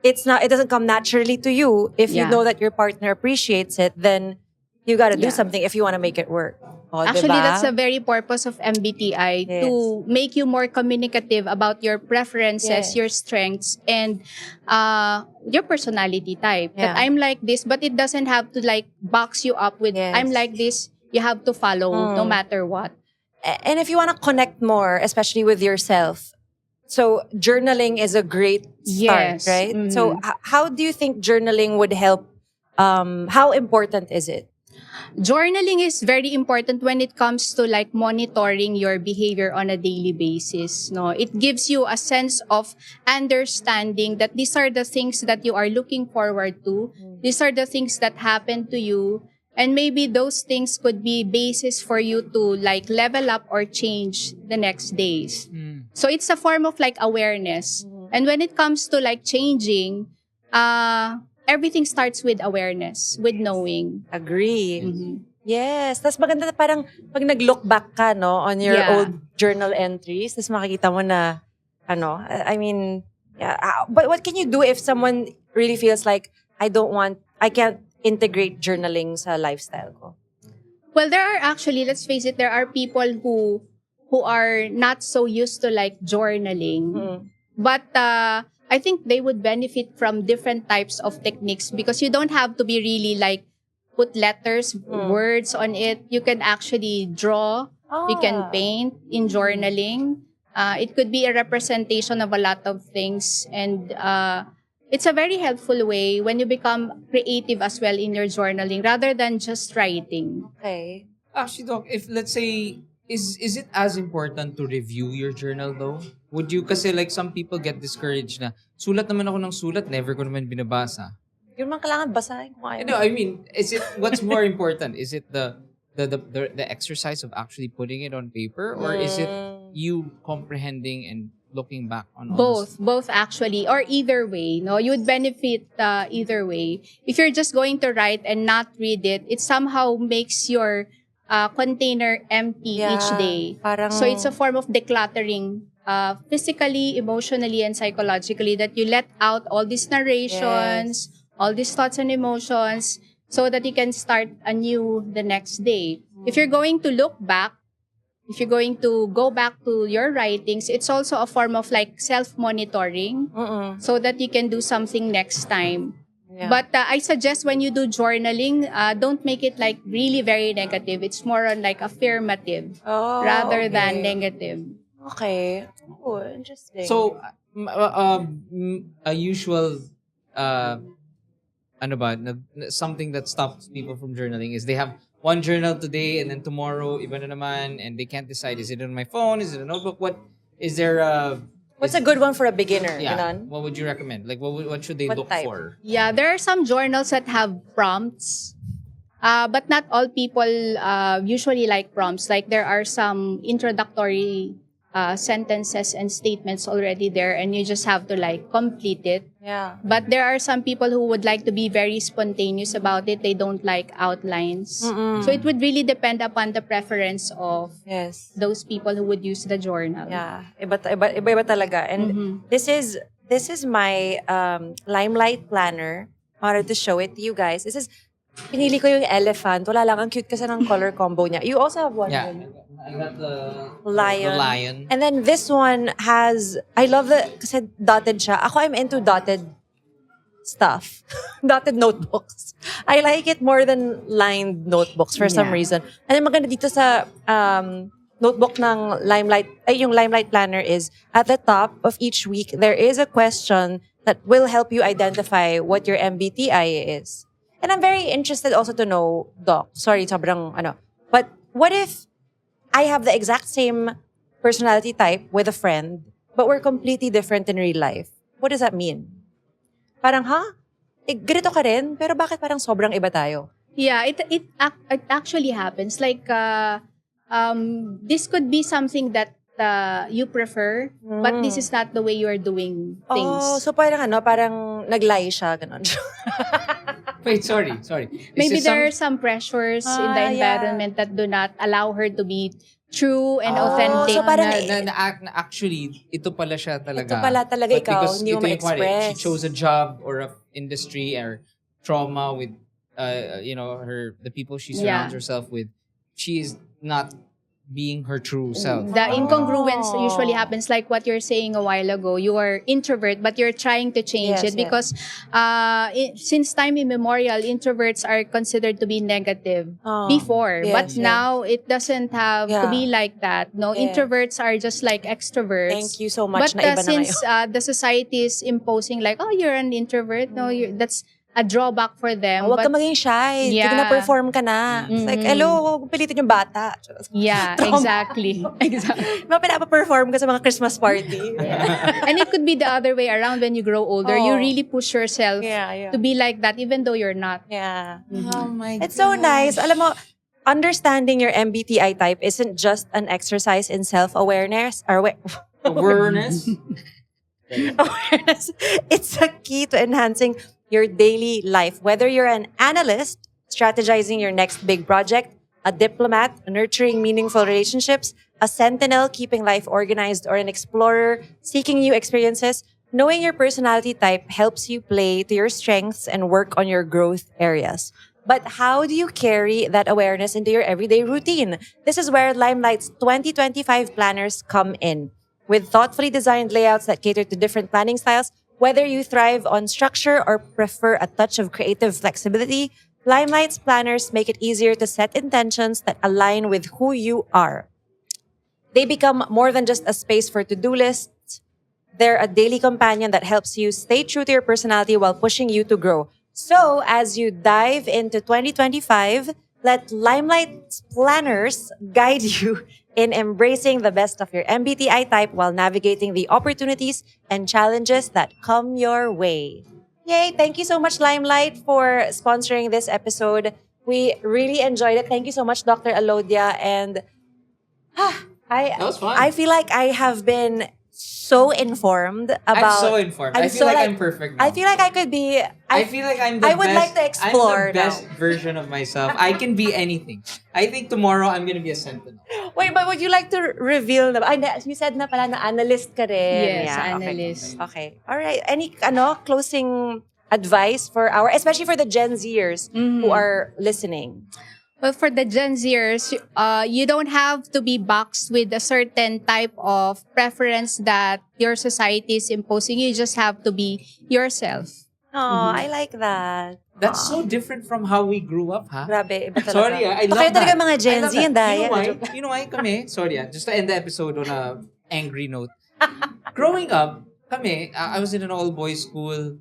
S2: it doesn't come naturally to you, if you know that your partner appreciates it, then you gotta do something if you want to make it work.
S3: Actually,
S2: diba?
S3: that's the very purpose of MBTI, to make you more communicative about your preferences, your strengths, and your personality type. That I'm like this, but it doesn't have to like box you up with I'm like this, you have to follow no matter what.
S2: And if you want to connect more, especially with yourself, so journaling is a great start, right?
S3: Mm-hmm.
S2: So how do you think journaling would help? How important is it?
S3: Journaling is very important when it comes to like monitoring your behavior on a daily basis. No, it gives you a sense of understanding that these are the things that you are looking forward to. These are the things that happen to you. And maybe those things could be basis for you to like level up or change the next days. So it's a form of like awareness. And when it comes to like changing, everything starts with awareness, with knowing.
S2: Agree. Yes. Tas maganda na parang pag nag-look back ka, no, on your old journal entries, tas makikita mo na, I mean, but what can you do if someone really feels like, I can't integrate journaling sa lifestyle ko?
S3: Well, there are actually, let's face it, there are people who are not so used to like journaling. But I think they would benefit from different types of techniques because you don't have to be really like put letters, words on it. You can actually draw. You can paint in journaling. It could be a representation of a lot of things. And it's a very helpful way when you become creative as well in your journaling rather than just writing.
S2: Okay.
S1: Actually, Doc, if let's say, is it as important to review your journal though? Would you, kasi like some people get discouraged na, sulat naman ako ng sulat, never ko naman binabasa.
S2: Yun man kailangan basahin ko.
S1: No, I mean, is it, what's more important? Is it the exercise of actually putting it on paper, or is it you comprehending and looking back on all
S3: Both actually, or either way. No, you would benefit either way. If you're just going to write and not read it, it somehow makes your container empty each day.
S2: Parang,
S3: So it's a form of decluttering, physically, emotionally, and psychologically, that you let out all these narrations, all these thoughts and emotions, so that you can start anew the next day. If you're going to look back, if you're going to go back to your writings, it's also a form of like self-monitoring, so that you can do something next time.
S2: Yeah.
S3: But I suggest when you do journaling, don't make it like really very negative. It's more on like affirmative rather than negative.
S2: Okay. Oh, interesting.
S1: So, a usual, something that stops people from journaling is they have one journal today and then tomorrow iba na naman, and they can't decide, is it on my phone, is it a notebook, what is there
S2: what's a good one for a beginner?
S1: yeah,
S2: Ganon?
S1: what would you recommend, like what should they look
S2: type?
S1: for?
S3: Yeah, there are some journals that have prompts, but not all people usually like prompts. Like there are some introductory sentences and statements already there, and you just have to like complete it.
S2: Yeah.
S3: But there are some people who would like to be very spontaneous about it. They don't like outlines. So it would really depend upon the preference of those people who would use the journal.
S2: Yeah. Iba talaga. And this is my Limelight planner. I wanted to show it to you guys. This is, pinili ko yung elephant. Wala lang, ang cute kasi ng color combo niya. You also have one.
S1: Yeah,
S2: right?
S1: I got the
S2: Lion.
S1: lion.
S2: And then this one has, I love the, kasi dotted siya. Ako, I'm into dotted stuff. Dotted notebooks. I like it more than lined notebooks for some reason. And then maganda dito sa notebook ng Limelight, yung Limelight planner is, at the top of each week, there is a question that will help you identify what your MBTI is. And I'm very interested also to know, Doc, sorry, sobrang but what if I have the exact same personality type with a friend, but we're completely different in real life? What does that mean? Parang, ganito ka rin, pero bakit parang sobrang iba tayo?
S3: Yeah, it actually happens. Like, this could be something that you prefer, but this is not the way you are doing things.
S2: Oh, so parang nag-lie siya, ganon.
S1: Wait, sorry.
S3: Maybe there are some pressures in the environment that do not allow her to be true and authentic.
S2: So parang
S1: actually, ito pala siya talaga.
S2: Ito pala talaga
S1: But
S2: ikaw,
S1: because
S2: hindi mo
S1: ito yung
S2: ma-express.
S1: she chose a job or a industry or trauma with, the people she surrounds herself with. She is not being her true self.
S3: The incongruence usually happens like what you're saying a while ago. You are introvert, but you're trying to change it because since time immemorial, introverts are considered to be negative before. But now it doesn't have to be like that. No, introverts are just like extroverts.
S2: Thank you so much.
S3: But
S2: na iba
S3: since
S2: na
S3: the society is imposing like, oh, you're an introvert. No, that's a drawback for them.
S2: Huwag ka maging shy.
S3: Yeah.
S2: Sige na, perform ka na. It's like, hello, pilitin yung bata.
S3: Yeah, exactly.
S2: Mga pinapa-perform ka sa mga Christmas party.
S3: And it could be the other way around when you grow older. You really push yourself to be like that even though you're not.
S2: Yeah.
S1: Oh my God.
S2: It's so nice. Alam mo, understanding your MBTI type isn't just an exercise in self-awareness.
S1: Awareness?
S2: Awareness. It's a key to enhancing your daily life. Whether you're an analyst, strategizing your next big project, a diplomat, nurturing meaningful relationships, a sentinel, keeping life organized, or an explorer, seeking new experiences, knowing your personality type helps you play to your strengths and work on your growth areas. But how do you carry that awareness into your everyday routine? This is where Limelight's 2025 planners come in. With thoughtfully designed layouts that cater to different planning styles, whether you thrive on structure or prefer a touch of creative flexibility, Limelight's planners make it easier to set intentions that align with who you are. They become more than just a space for to-do lists. They're a daily companion that helps you stay true to your personality while pushing you to grow. So, as you dive into 2025, let Limelight's planners guide you in embracing the best of your MBTI type while navigating the opportunities and challenges that come your way. Yay! Thank you so much, Limelight, for sponsoring this episode. We really enjoyed it. Thank you so much, Dr. Alodia. And
S1: that was fun.
S2: I feel like I have been so informed about...
S1: I'm so informed. I feel like I'm perfect now.
S2: I feel like
S1: I feel like I'm the
S2: I would
S1: best.
S2: like to explore
S1: I'm the best version of myself. I can be anything. I think tomorrow I'm gonna be a sentinel.
S2: Wait, but would you like to reveal na? Ay, you said na pala na analyst ka rin.
S3: Yes,
S2: Yeah,
S3: analyst.
S2: Okay. All right. Any closing advice for especially for the Gen Zers who are listening?
S3: Well, for the Gen Zers, you don't have to be boxed with a certain type of preference that your society is imposing. You just have to be yourself.
S2: Oh, I like that.
S1: That's so different from how we grew up, ha?
S2: Grabe, iba talaga.
S1: Sorry, I love
S2: Kayo
S1: that.
S2: talaga mga Gen
S1: I love
S2: Z, ang
S1: that.
S2: daya.
S1: You know why kami? Sorry, just to end the episode on a angry note. Growing up, kami, I was in an all-boys school.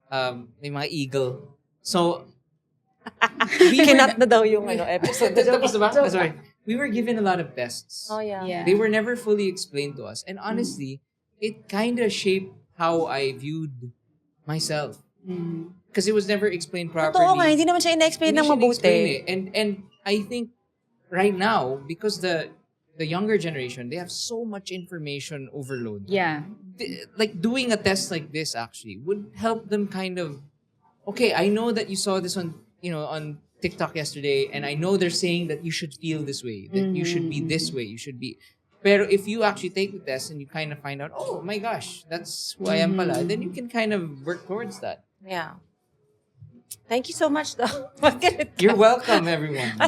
S1: May mga eagle. So,
S2: Kinat na daw yung episode.
S1: Tapos diba? Sorry. We were given a lot of tests.
S2: Oh, yeah.
S1: They were never fully explained to us. And honestly, it kind of shaped how I viewed myself. Because it was never explained properly.
S2: Totoo nga, hindi naman siya ina-explain ng mabuti.
S1: And I think right now, because the younger generation, they have so much information overload.
S3: Yeah.
S1: Like doing a test like this actually would help them kind of, okay, I know that you saw this on TikTok yesterday, and I know they're saying that you should feel this way, that you should be this way, you should be. Pero if you actually take the test and you kind of find out, oh my gosh, that's who I am pala, then you can kind of work towards that.
S2: Yeah. Thank you so much, though.
S1: You're welcome, everyone.